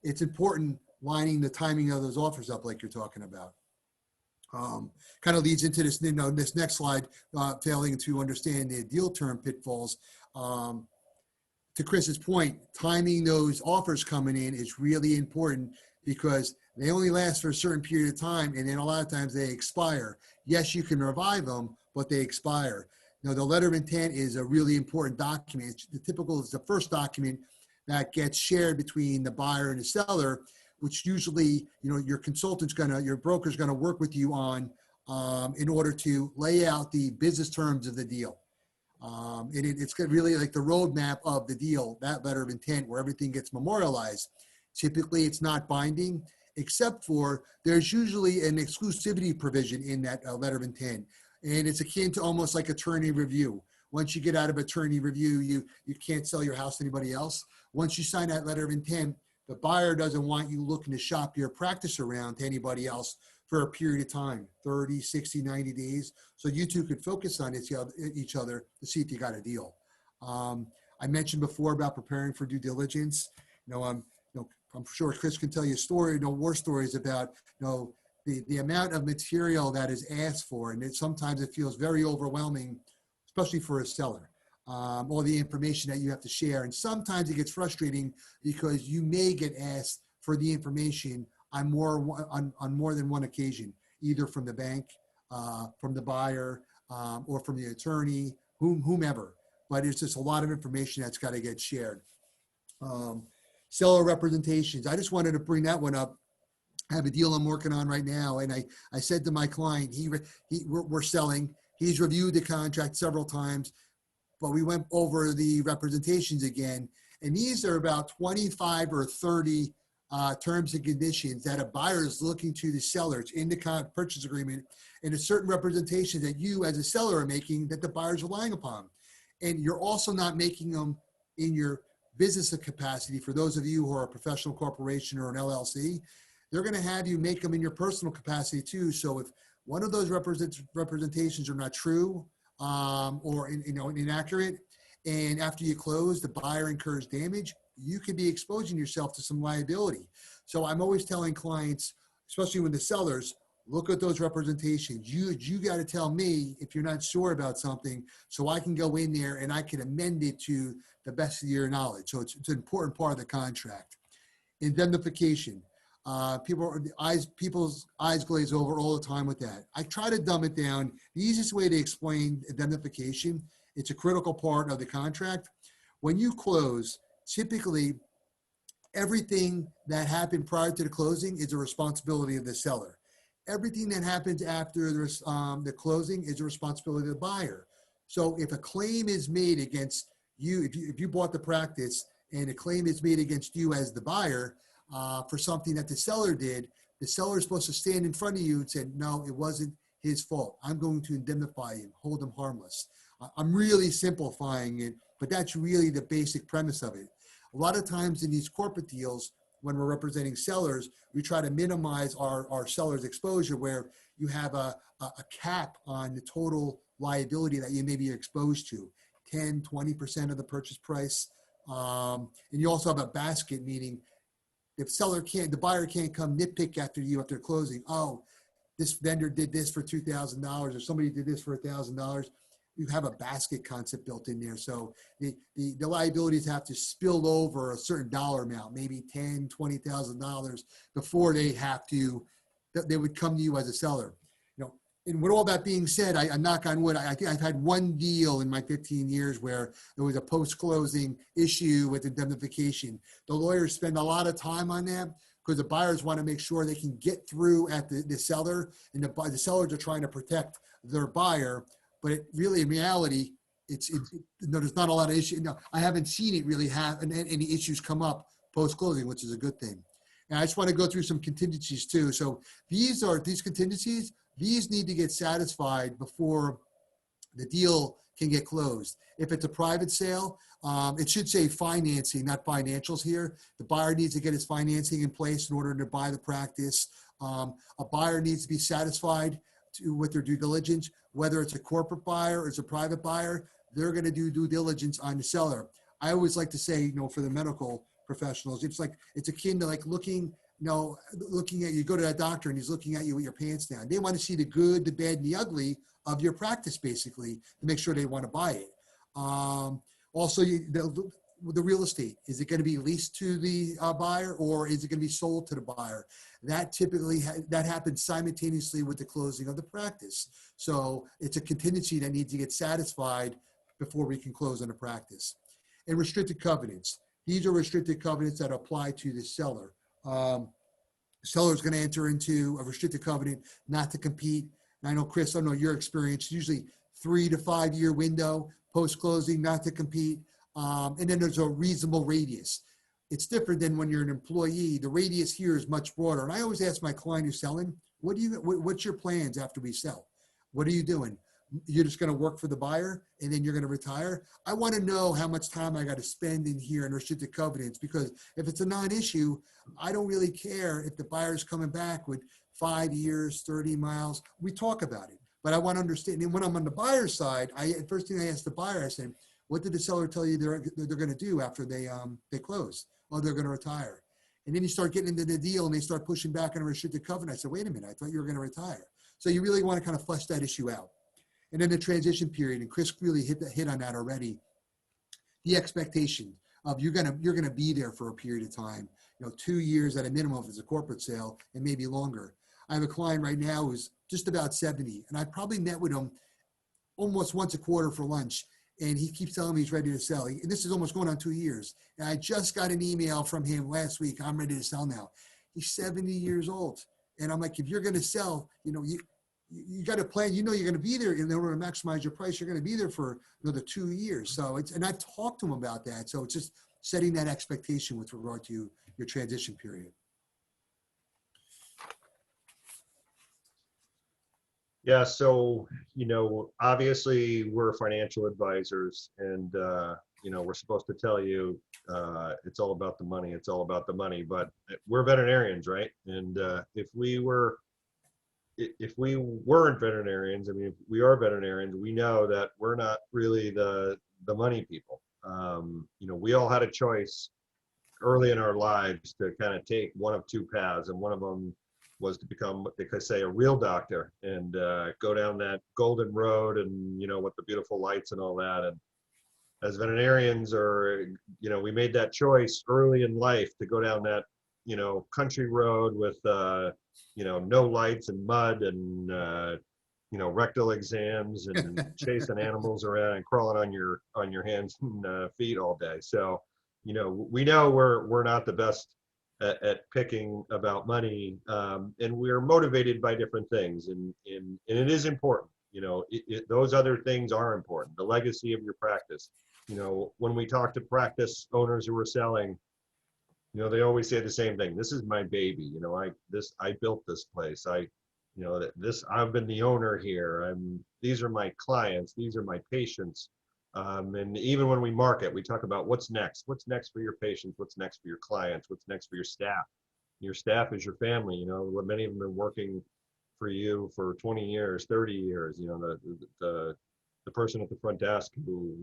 it's important lining the timing of those offers up like you're talking about. Kind of leads into this, this next slide, failing to understand the deal term pitfalls. To Chris's point, timing those offers coming in is really important because they only last for a certain period of time, and then a lot of times they expire. Yes, you can revive them, but they expire. Now, the letter of intent is a really important document. The typical is the first document that gets shared between the buyer and the seller, which usually, your your broker's gonna work with you on in order to lay out the business terms of the deal. It's really like the roadmap of the deal, that letter of intent where everything gets memorialized. Typically, it's not binding, except for there's usually an exclusivity provision in that letter of intent. And it's akin to almost like attorney review. Once you get out of attorney review, you can't sell your house to anybody else. Once you sign that letter of intent, the buyer doesn't want you looking to shop your practice around to anybody else for a period of time, 30, 60, 90 days. So you two could focus on each other to see if you got a deal. I mentioned before about preparing for due diligence. I'm sure Chris can tell you a story, war stories about, the amount of material that is asked for. And sometimes it feels very overwhelming, especially for a seller. all the information that you have to share. And sometimes it gets frustrating because you may get asked for the information on more than one occasion, either from the bank, from the buyer, or from the attorney, whomever. But it's just a lot of information that's got to get shared. Seller representations. I just wanted to bring that one up. I have a deal I'm working on right now, and I said to my client, we're selling. He's reviewed the contract several times, but we went over the representations again, and these are about 25 or 30 terms and conditions that a buyer is looking to the sellers in the purchase agreement, and a certain representation that you as a seller are making that the buyer is relying upon. And you're also not making them in your business capacity. For those of you who are a professional corporation or an LLC, they're going to have you make them in your personal capacity too. So if one of those representations are not true or inaccurate, and after you close, the buyer incurs damage, you could be exposing yourself to some liability. So I'm always telling clients, especially when the sellers, look at those representations. You got to tell me if you're not sure about something, so I can go in there and I can amend it to the best of your knowledge. So it's an important part of the contract. Indemnification. People's eyes glaze over all the time with that. I try to dumb it down. The easiest way to explain indemnification, it's a critical part of the contract. When you close, typically everything that happened prior to the closing is a responsibility of the seller. Everything that happens after the closing is a responsibility of the buyer. So if a claim is made against you, if you bought the practice and a claim is made against you as the buyer, for something that the seller did, the seller is supposed to stand in front of you and say, no, it wasn't his fault. I'm going to indemnify him, hold him harmless. I'm really simplifying it, but that's really the basic premise of it. A lot of times in these corporate deals, when we're representing sellers, we try to minimize our seller's exposure, where you have a cap on the total liability that you may be exposed to, 10, 20% of the purchase price. And you also have a basket, meaning if the buyer can't come nitpick after closing. Oh, this vendor did this for $2,000 or somebody did this for $1,000. You have a basket concept built in there. So the liabilities have to spill over a certain dollar amount, maybe $10,000, $20,000 before they would come to you as a seller. And with all that being said, I knock on wood, I think I've had one deal in my 15 years where there was a post-closing issue with indemnification. The lawyers spend a lot of time on that because the buyers want to make sure they can get through at the seller, and the sellers are trying to protect their buyer. But in reality, there's not a lot of issues. I haven't seen it really have any issues come up post-closing, which is a good thing. And I just want to go through some contingencies too. So these contingencies. These need to get satisfied before the deal can get closed. If it's a private sale, it should say financing, not financials here. The buyer needs to get his financing in place in order to buy the practice. A buyer needs to be satisfied with their due diligence, whether it's a corporate buyer or it's a private buyer, they're going to do due diligence on the seller. I always like to say, for the medical professionals, it's akin to like looking at you, go to that doctor and he's looking at you with your pants down. They want to see the good, the bad, and the ugly of your practice, basically, to make sure they want to buy it. Also, the real estate, is it going to be leased to the buyer or is it going to be sold to the buyer? That typically that happens simultaneously with the closing of the practice. So it's a contingency that needs to get satisfied before we can close on the practice. And restricted covenants. These are restricted covenants that apply to the seller. The seller is going to enter into a restricted covenant not to compete. And I know, Chris, I don't know your experience, usually 3 to 5 year window post-closing, not to compete. And then there's a reasonable radius. It's different than when you're an employee. The radius here is much broader. And I always ask my client who's selling, what's your plans after we sell? What are you doing? You're just going to work for the buyer and then you're going to retire? I want to know how much time I got to spend in here in restricted covenants, because if it's a non-issue, I don't really care if the buyer's coming back with 5 years, 30 miles. We talk about it, but I want to understand. And when I'm on the buyer's side, first thing I ask the buyer, I say, what did the seller tell you they're going to do after they close? Oh, they're going to retire. And then you start getting into the deal and they start pushing back on a restricted covenant. I said, wait a minute, I thought you were going to retire. So you really want to kind of flesh that issue out. And then the transition period, and Chris really hit on that already. the expectation of you're gonna be there for a period of time, 2 years at a minimum if it's a corporate sale, and maybe longer. I have a client right now who's just about 70, and I probably met with him almost once a quarter for lunch. And he keeps telling me he's ready to sell. And this is almost going on 2 years. And I just got an email from him last week. I'm ready to sell now. He's 70 years old. And I'm like, if you're going to sell, you got to plan, you're going to be there in order to maximize your price. You're going to be there for another 2 years. So and I've talked to him about that. So it's just setting that expectation with regard to your transition period. Yeah, so, obviously we're financial advisors and, we're supposed to tell you it's all about the money. It's all about the money, but we're veterinarians, right? And if we weren't veterinarians, I mean, if we are veterinarians, we know that we're not really the money people. We all had a choice early in our lives to kind of take one of two paths, and one of them was to become what they could say a real doctor and go down that golden road and, with the beautiful lights and all that. And as veterinarians we made that choice early in life to go down that, country road with, no lights and mud and, rectal exams and chasing animals around and crawling on your hands and feet all day. So, we know we're not the best at picking about money, and we're motivated by different things, and it is important. Those other things are important. The legacy of your practice. When we talk to practice owners who are selling, they always say the same thing. This is my baby. I built this place. I've been the owner here. These are my clients. These are my patients. And even when we market, we talk about what's next for your patients, what's next for your clients, what's next for your staff. Your staff is your family. Many of them have been working for you for 20 years, 30 years. The person at the front desk who,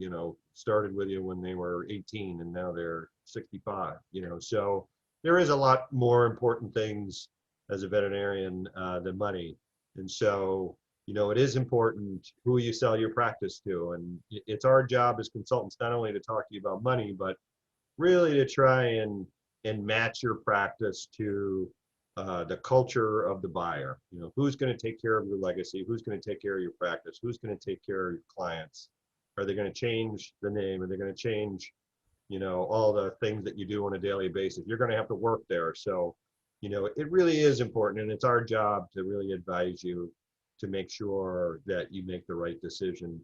started with you when they were 18 and now they're 65, so there is a lot more important things as a veterinarian than money. And so, it is important who you sell your practice to. And it's our job as consultants, not only to talk to you about money, but really to try and match your practice to the culture of the buyer. Who's going to take care of your legacy? Who's going to take care of your practice? Who's going to take care of your clients? Are they going to change the name? Are they going to change, all the things that you do on a daily basis? You're going to have to work there. So, it really is important. And it's our job to really advise you to make sure that you make the right decision,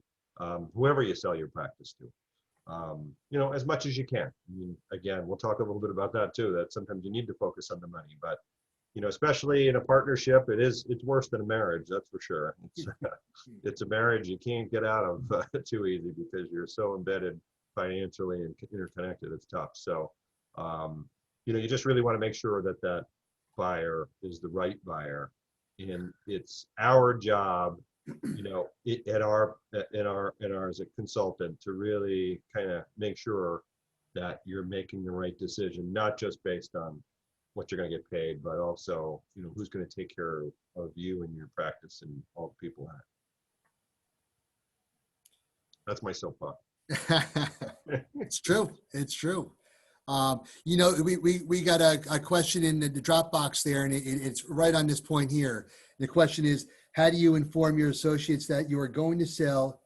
whoever you sell your practice to, as much as you can. I mean, again, we'll talk a little bit about that too, that sometimes you need to focus on the money, but, especially in a partnership, it's worse than a marriage, that's for sure. It's a marriage you can't get out of too easy because you're so embedded financially and interconnected. It's tough. So, you just really want to make sure that that buyer is the right buyer. And it's our job, as a consultant, to really kind of make sure that you're making the right decision, not just based on what you're going to get paid, but also, who's going to take care of you and your practice and all the people in it. That's my soapbox. It's true. It's true. We got a question in the Dropbox there, and it's right on this point here. The question is, how do you inform your associates that you are going to sell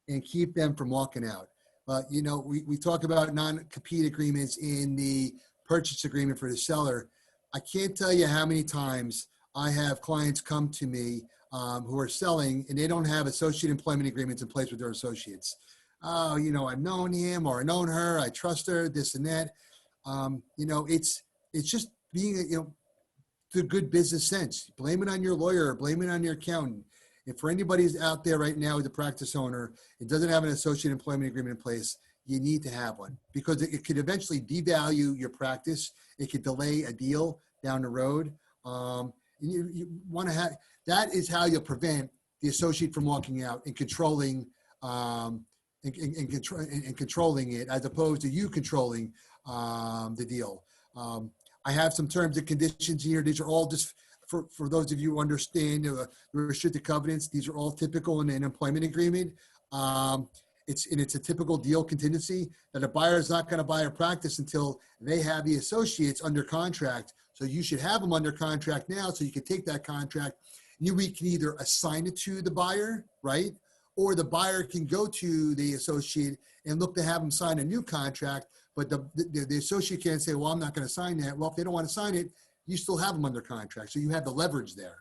and keep them from walking out? We talk about non-compete agreements in the purchase agreement for the seller. I can't tell you how many times I have clients come to me who are selling and they don't have associate employment agreements in place with their associates. Oh, I've known him or I known her, I trust her, this and that. It's just being, the good business sense. Blame it on your lawyer, blame it on your accountant. If for anybody's out there right now with a practice owner, it doesn't have an associate employment agreement in place, you need to have one, because it could eventually devalue your practice. It could delay a deal down the road. You want to have, that is how you'll prevent the associate from walking out and controlling and controlling it, as opposed to you controlling the deal. I have some terms and conditions here. These are all just for those of you who understand the restricted covenants. These are all typical in an employment agreement. It's a typical deal contingency that a buyer is not going to buy a practice until they have the associates under contract. So you should have them under contract now, so you can take that contract. We can either assign it to the buyer, right? Or the buyer can go to the associate and look to have them sign a new contract. But the associate can't say, well, I'm not going to sign that. Well, if they don't want to sign it, you still have them under contract. So you have the leverage there.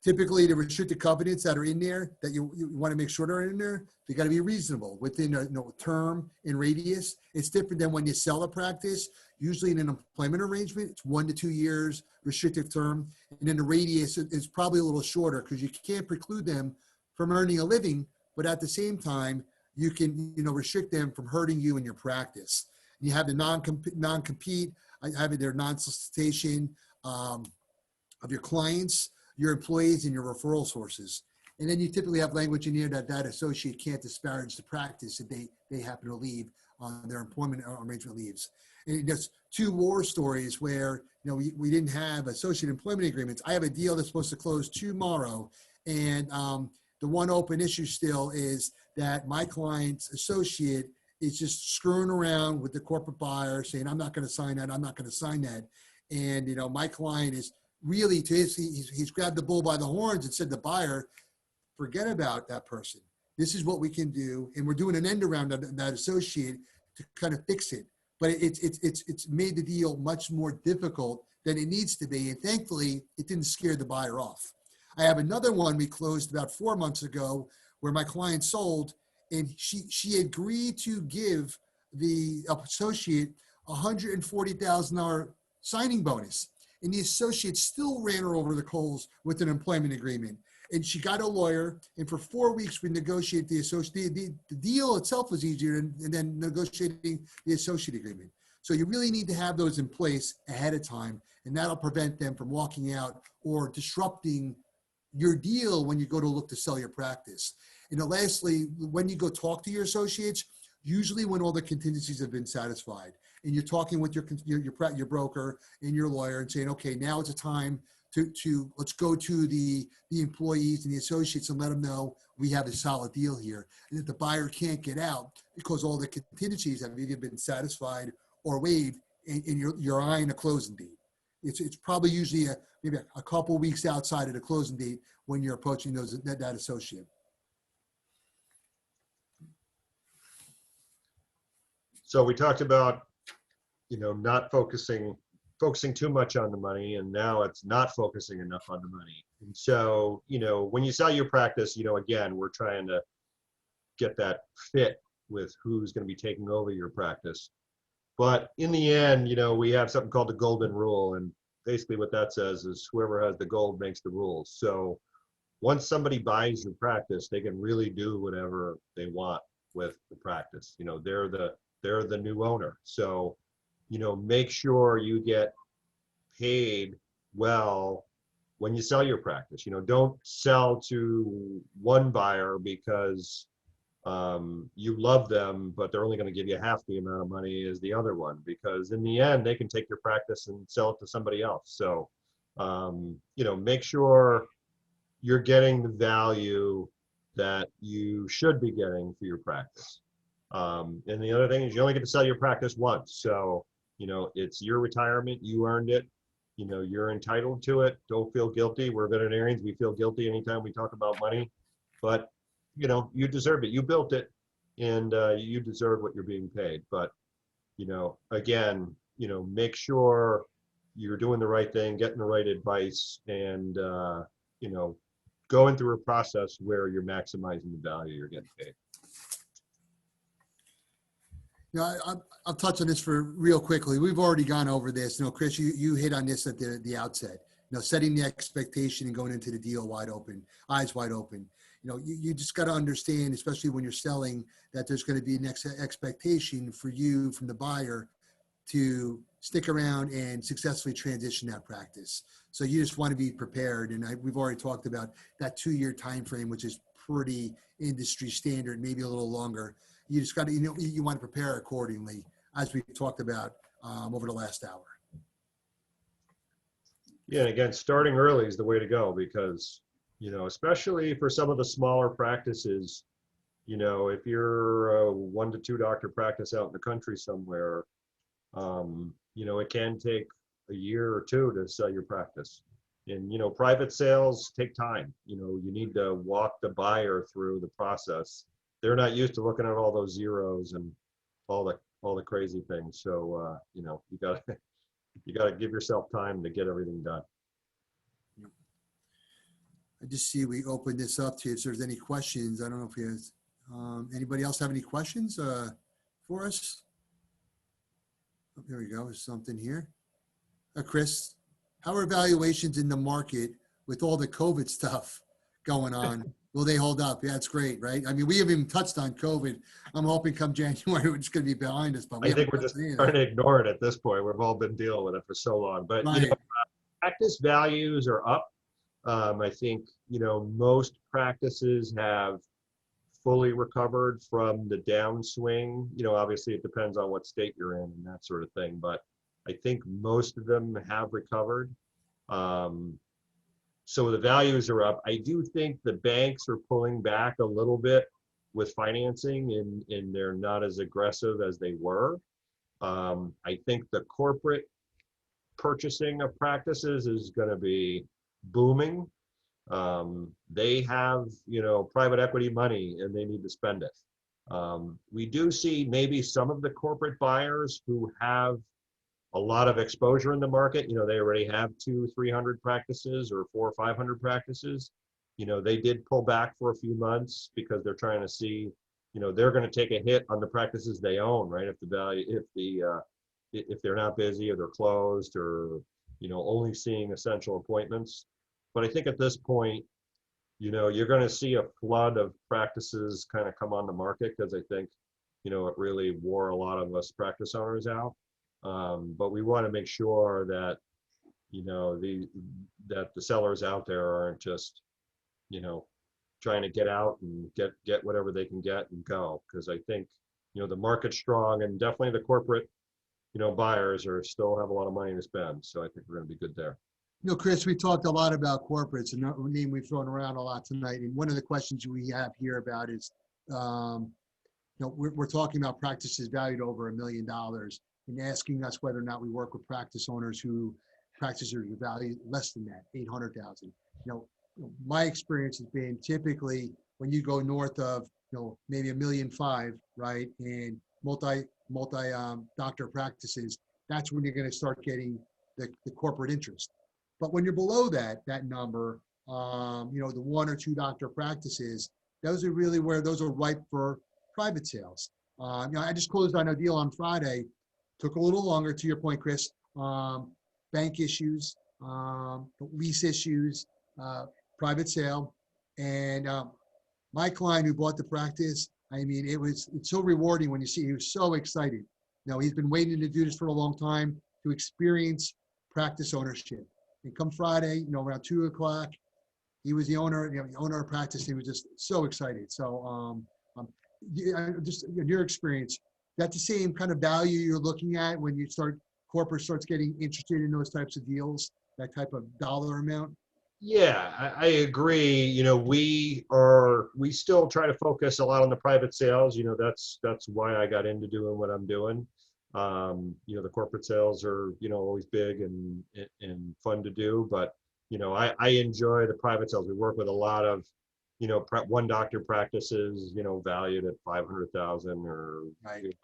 Typically, the restricted covenants that are in there that you want to make sure they're in there, they got to be reasonable within a term and radius. It's different than when you sell a practice. Usually in an employment arrangement, it's 1 to 2 years restrictive term. And then the radius is probably a little shorter because you can't preclude them from earning a living, but at the same time, you can restrict them from hurting you in your practice. You have the non-compete, having their non-solicitation of your clients, your employees, and your referral sources. And then you typically have language in here that associate can't disparage the practice if they happen to leave on their employment arrangement leaves. And there's 2 war stories where we didn't have associate employment agreements. I have a deal that's supposed to close tomorrow, and the one open issue still is that my client's associate is just screwing around with the corporate buyer, saying, I'm not going to sign that, I'm not going to sign that. And my client is really, he's grabbed the bull by the horns and said to the buyer, forget about that person. This is what we can do. And we're doing an end around that associate to kind of fix it. But it's made the deal much more difficult than it needs to be. And thankfully, it didn't scare the buyer off. I have another one we closed about 4 months ago where my client sold, and she agreed to give the associate $140,000 signing bonus. And the associate still ran her over the coals with an employment agreement. And she got a lawyer, and for 4 weeks we negotiated the associate. The deal itself was easier than negotiating the associate agreement. So you really need to have those in place ahead of time, and that'll prevent them from walking out or disrupting your deal when you go to look to sell your practice. And then lastly, when you go talk to your associates, usually when all the contingencies have been satisfied, and you're talking with your broker and your lawyer and saying, okay, now it's a time to let's go to the employees and the associates and let them know we have a solid deal here, and that the buyer can't get out because all the contingencies have either been satisfied or waived, and you're eyeing a closing date. It's probably usually maybe a couple weeks outside of the closing date when you're approaching that associate. So we talked about, not focusing too much on the money, and now it's not focusing enough on the money. And so, when you sell your practice, again, we're trying to get that fit with who's going to be taking over your practice. But in the end, we have something called the golden rule. And basically what that says is whoever has the gold makes the rules. So once somebody buys your practice, they can really do whatever they want with the practice. They're the new owner. So, make sure you get paid well when you sell your practice. Don't sell to one buyer because you love them, but they're only going to give you half the amount of money as the other one, because in the end, they can take your practice and sell it to somebody else. So, make sure you're getting the value that you should be getting for your practice. And the other thing is you only get to sell your practice once. So, it's your retirement, you earned it, you're entitled to it. Don't feel guilty. We're veterinarians. We feel guilty anytime we talk about money, but you deserve it. You built it, and you deserve what you're being paid. But, again, make sure you're doing the right thing, getting the right advice, and, going through a process where you're maximizing the value you're getting paid. I'll touch on this for real quickly. We've already gone over this. Chris, you hit on this at the outset. Setting the expectation and going into the deal wide open, eyes wide open. You just got to understand, especially when you're selling, that there's going to be an expectation for you from the buyer to stick around and successfully transition that practice. So you just want to be prepared. And we've already talked about that 2-year time frame, which is pretty industry standard, maybe a little longer. You just got to, you want to prepare accordingly, as we've talked about over the last hour. Yeah, and again, starting early is the way to go, because, especially for some of the smaller practices, if you're a 1 to 2 doctor practice out in the country somewhere, it can take a year or two to sell your practice. And, private sales take time. You need to walk the buyer through the process. They're not used to looking at all those zeros and all the crazy things. So, you gotta, you gotta give yourself time to get everything done. I just see we opened this up to if there's any questions. I don't know if you guys, anybody else have any questions for us? Oh, there we go. There's something here. Chris, how are evaluations in the market with all the COVID stuff going on? Will they hold up? Yeah, it's great, right? I mean, we haven't even touched on COVID. I'm hoping come January, we're just going to be behind us. But I think we're just trying to ignore it at this point. We've all been dealing with it for so long. But, right. Practice values are up. I think, most practices have fully recovered from the downswing. Obviously it depends on what state you're in and that sort of thing, but I think most of them have recovered. So the values are up. I do think the banks are pulling back a little bit with financing and they're not as aggressive as they were. I think the corporate purchasing of practices is going to be booming. They have, private equity money and they need to spend it. We do see maybe some of the corporate buyers who have a lot of exposure in the market. They already have 200-300 practices or 400 or 500 practices. They did pull back for a few months because they're trying to see, they're going to take a hit on the practices they own, right? If they're not busy or they're closed or, only seeing essential appointments. But I think at this point, you're going to see a flood of practices kind of come on the market because I think, it really wore a lot of us practice owners out. But we want to make sure that, that the sellers out there aren't just, trying to get out and get whatever they can get and go. Because I think, the market's strong and definitely the corporate, buyers still have a lot of money to spend. So I think we're going to be good there. Chris, we talked a lot about corporates and a name we've thrown around a lot tonight. And one of the questions we have here about is, we're talking about practices valued over $1 million and asking us whether or not we work with practice owners who practices are valued less than that, 800,000. My experience has been typically when you go north of, maybe $1.5 million, right, and multi doctor practices, that's when you're going to start getting the corporate interest. But when you're below that number, the 1 or 2 doctor practices, those are really where those are ripe for private sales. I just closed on a deal on Friday. Took a little longer, to your point, Chris. Bank issues, lease issues, private sale, and my client who bought the practice. I mean, it's so rewarding when you see he was so excited. He's been waiting to do this for a long time to experience practice ownership. And come Friday, around 2 o'clock, he was the owner, the owner of practice. He was just so excited. So, just in your experience, that's the same kind of value you're looking at when corporate starts getting interested in those types of deals, that type of dollar amount. Yeah, I agree. We still try to focus a lot on the private sales. That's why I got into doing what I'm doing. The corporate sales are, always big and fun to do, but, I enjoy the private sales. We work with a lot of, one doctor practices, valued at 500,000 or right.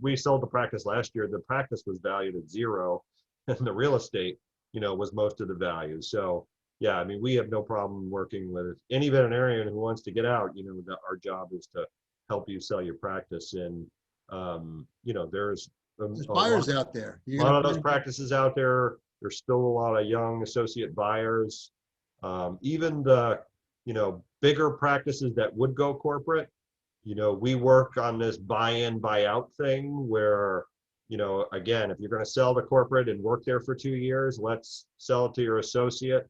We sold the practice last year. The practice was valued at 0 and the real estate, was most of the value. So yeah, I mean, we have no problem working with any veterinarian who wants to get out. Our job is to help you sell your practice. And, there's buyers out there. A lot of those practices out there. There's still a lot of young associate buyers. Even the, bigger practices that would go corporate, we work on this buy-in, buy-out thing where, again, if you're going to sell to corporate and work there for 2 years, let's sell it to your associate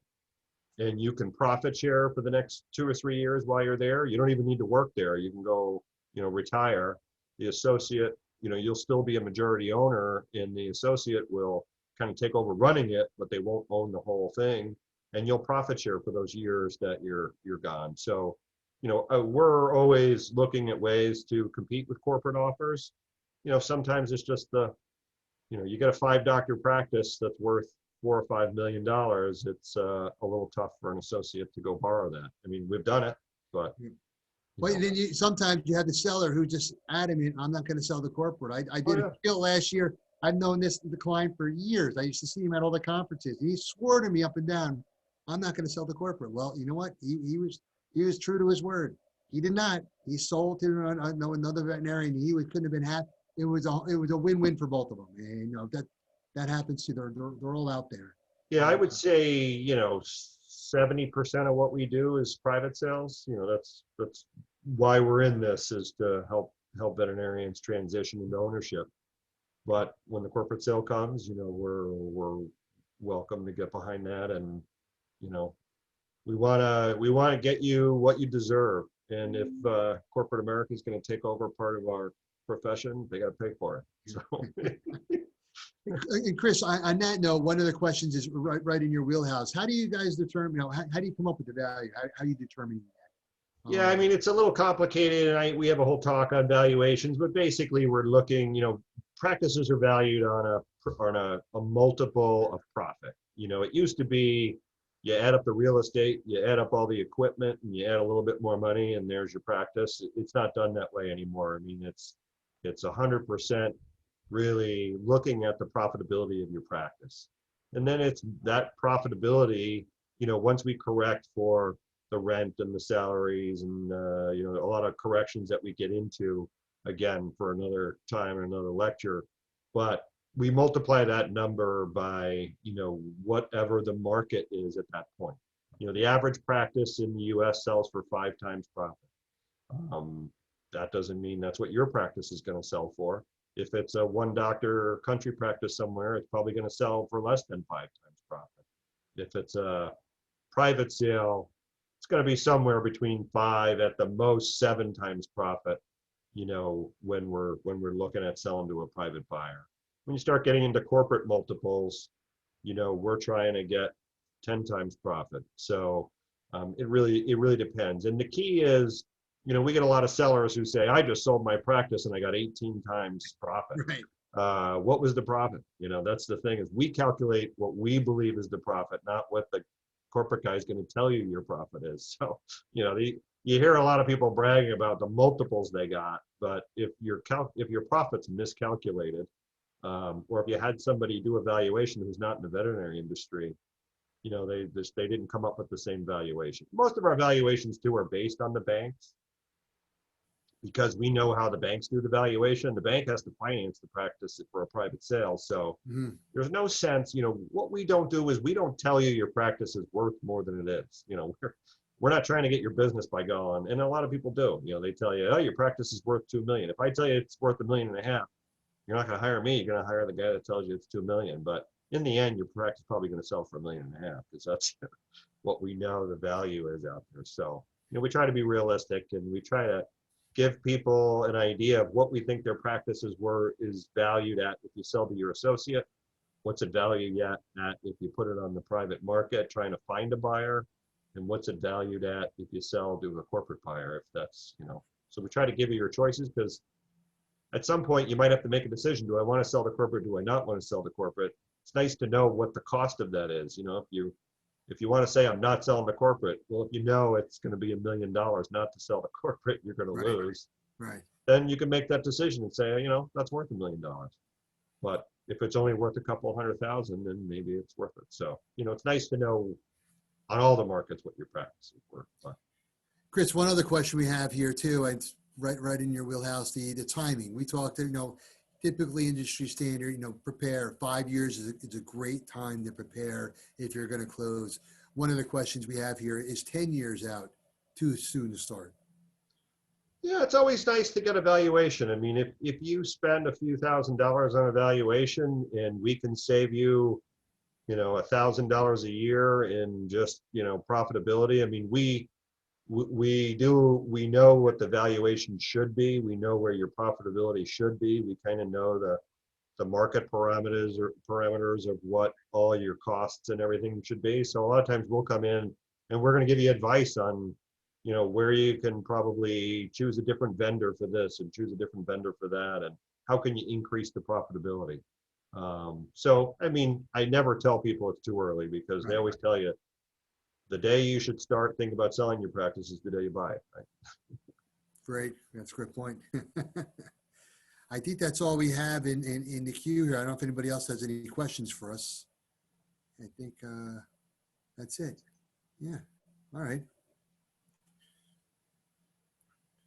and you can profit share for the next 2 or 3 years while you're there. You don't even need to work there. You can go, retire. The associate, you'll still be a majority owner and the associate will kind of take over running it, but they won't own the whole thing. And you'll profit share for those years that you're gone. So, we're always looking at ways to compete with corporate offers. Sometimes it's just you get a 5-doctor practice that's worth $4 or $5 million. It's a little tough for an associate to go borrow that. I mean, we've done it, but Well, then sometimes you have the seller who just adamant, I'm not going to sell the corporate. I did a deal last year. I've known the client for years. I used to see him at all the conferences. He swore to me up and down, I'm not going to sell the corporate. Well, you know what? He was true to his word. He did not. He sold to another veterinarian. Couldn't have been happy. It was a win-win for both of them. And that happens too. They're all out there. Yeah, I would say 70% of what we do is private sales. That's why we're in this, is to help veterinarians transition into ownership. But when the corporate sale comes, we're welcome to get behind that, and we wanna get you what you deserve. And if corporate America is going to take over part of our profession, they got to pay for it. So. And Chris, on that note, one of the questions is right in your wheelhouse. How do you guys determine? How do you come up with the value? How do you determine that? Yeah, I mean, it's a little complicated, and we have a whole talk on valuations, but basically we're looking, practices are valued on a multiple of profit. It used to be you add up the real estate, you add up all the equipment, and you add a little bit more money, and there's your practice. It's not done that way anymore. I mean, it's 100% really looking at the profitability of your practice. And then it's that profitability, once we correct for the rent and the salaries and, a lot of corrections that we get into, again, for another time or another lecture, but we multiply that number by, whatever the market is at that point. The average practice in the US sells for 5 times profit. That doesn't mean that's what your practice is going to sell for. If it's a 1-doctor country practice somewhere, it's probably going to sell for less than 5 times profit. If it's a private sale, it's going to be somewhere between 5 at the most 7 times profit, when we're looking at selling to a private buyer. When you start getting into corporate multiples, we're trying to get 10 times profit. So it really depends. And the key is, we get a lot of sellers who say, I just sold my practice and I got 18 times profit. Right. What was the profit? That's the thing, is we calculate what we believe is the profit, not what the corporate guy is going to tell you your profit is. So, you hear a lot of people bragging about the multiples they got, but if your profit's miscalculated, or if you had somebody do a valuation who's not in the veterinary industry, they didn't come up with the same valuation. Most of our valuations too are based on the banks, because we know how the banks do the valuation. The bank has to finance the practice for a private sale. So there's no sense, what we don't do is we don't tell you your practice is worth more than it is. We're not trying to get your business by going, and a lot of people do. They tell you, oh, your practice is worth $2 million. If I tell you it's worth $1.5 million, you're not going to hire me. You're going to hire the guy that tells you it's $2 million. But in the end, your practice is probably going to sell for $1.5 million, because that's what we know the value is out there. So, we try to be realistic, and we try to give people an idea of what we think their practices is valued at if you sell to your associate. What's it valued at if you put it on the private market trying to find a buyer, and what's it valued at if you sell to a corporate buyer, if that's, so we try to give you your choices, because at some point you might have to make a decision. Do I want to sell to corporate? Do I not want to sell to corporate? It's nice to know what the cost of that is. If you want to say I'm not selling to corporate, well, if it's going to be $1 million not to sell to corporate, you're going to lose. Right. Then you can make that decision and say, that's worth $1 million. But if it's only worth a couple $100,000, then maybe it's worth it. So, it's nice to know on all the markets what your practice is worth. But. Chris, one other question we have here too, and it's right in your wheelhouse, the timing. We talked, typically industry standard, prepare 5 years is a great time to prepare if you're going to close. One of the questions we have here is 10 years out too soon to start? Yeah, it's always nice to get a valuation. I mean, if you spend a few $1,000s on a valuation and we can save you, $1,000 a year in just, profitability. I mean, we know what the valuation should be. We know where your profitability should be. We kind of know the market parameters of what all your costs and everything should be. So a lot of times we'll come in and we're going to give you advice on, where you can probably choose a different vendor for this and choose a different vendor for that, and how can you increase the profitability. So, I mean, I never tell people it's too early, because they Right. always tell you the day you should start thinking about selling your practice is the day you buy it. Right? Great. That's a great point. I think that's all we have in the queue here. I don't know if anybody else has any questions for us. I think that's it. Yeah. All right.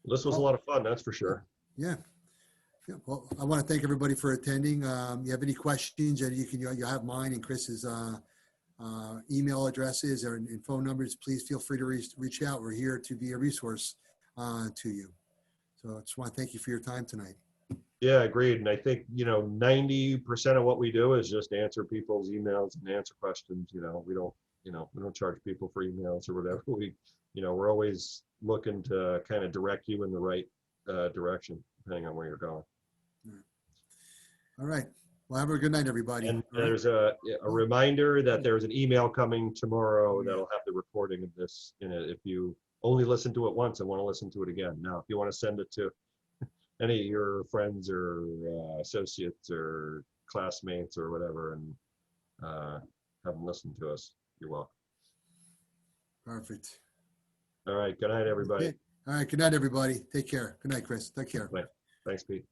This was a Well, lot of fun, that's for yeah. sure. Yeah. Yeah. Well, I want to thank everybody for attending. You have any questions, and you have mine and Chris's email addresses and phone numbers. Please feel free to reach out. We're here to be a resource to you. So I just want to thank you for your time tonight. Yeah, agreed. And I think, 90% of what we do is just answer people's emails and answer questions. We don't charge people for emails or whatever. We're always looking to kind of direct you in the right direction, depending on where you're going. All right. Well, have a good night, everybody. And All right. there's a reminder that there's an email coming tomorrow Oh, yeah. that'll have the recording of this in it, if you only listen to it once and want to listen to it again. Now, if you want to send it to any of your friends or associates or classmates or whatever, and have them listen to us, you're welcome. Perfect. All right. Good night, everybody. Okay. All right. Good night, everybody. Take care. Good night, Chris. Take care. Thanks, Pete.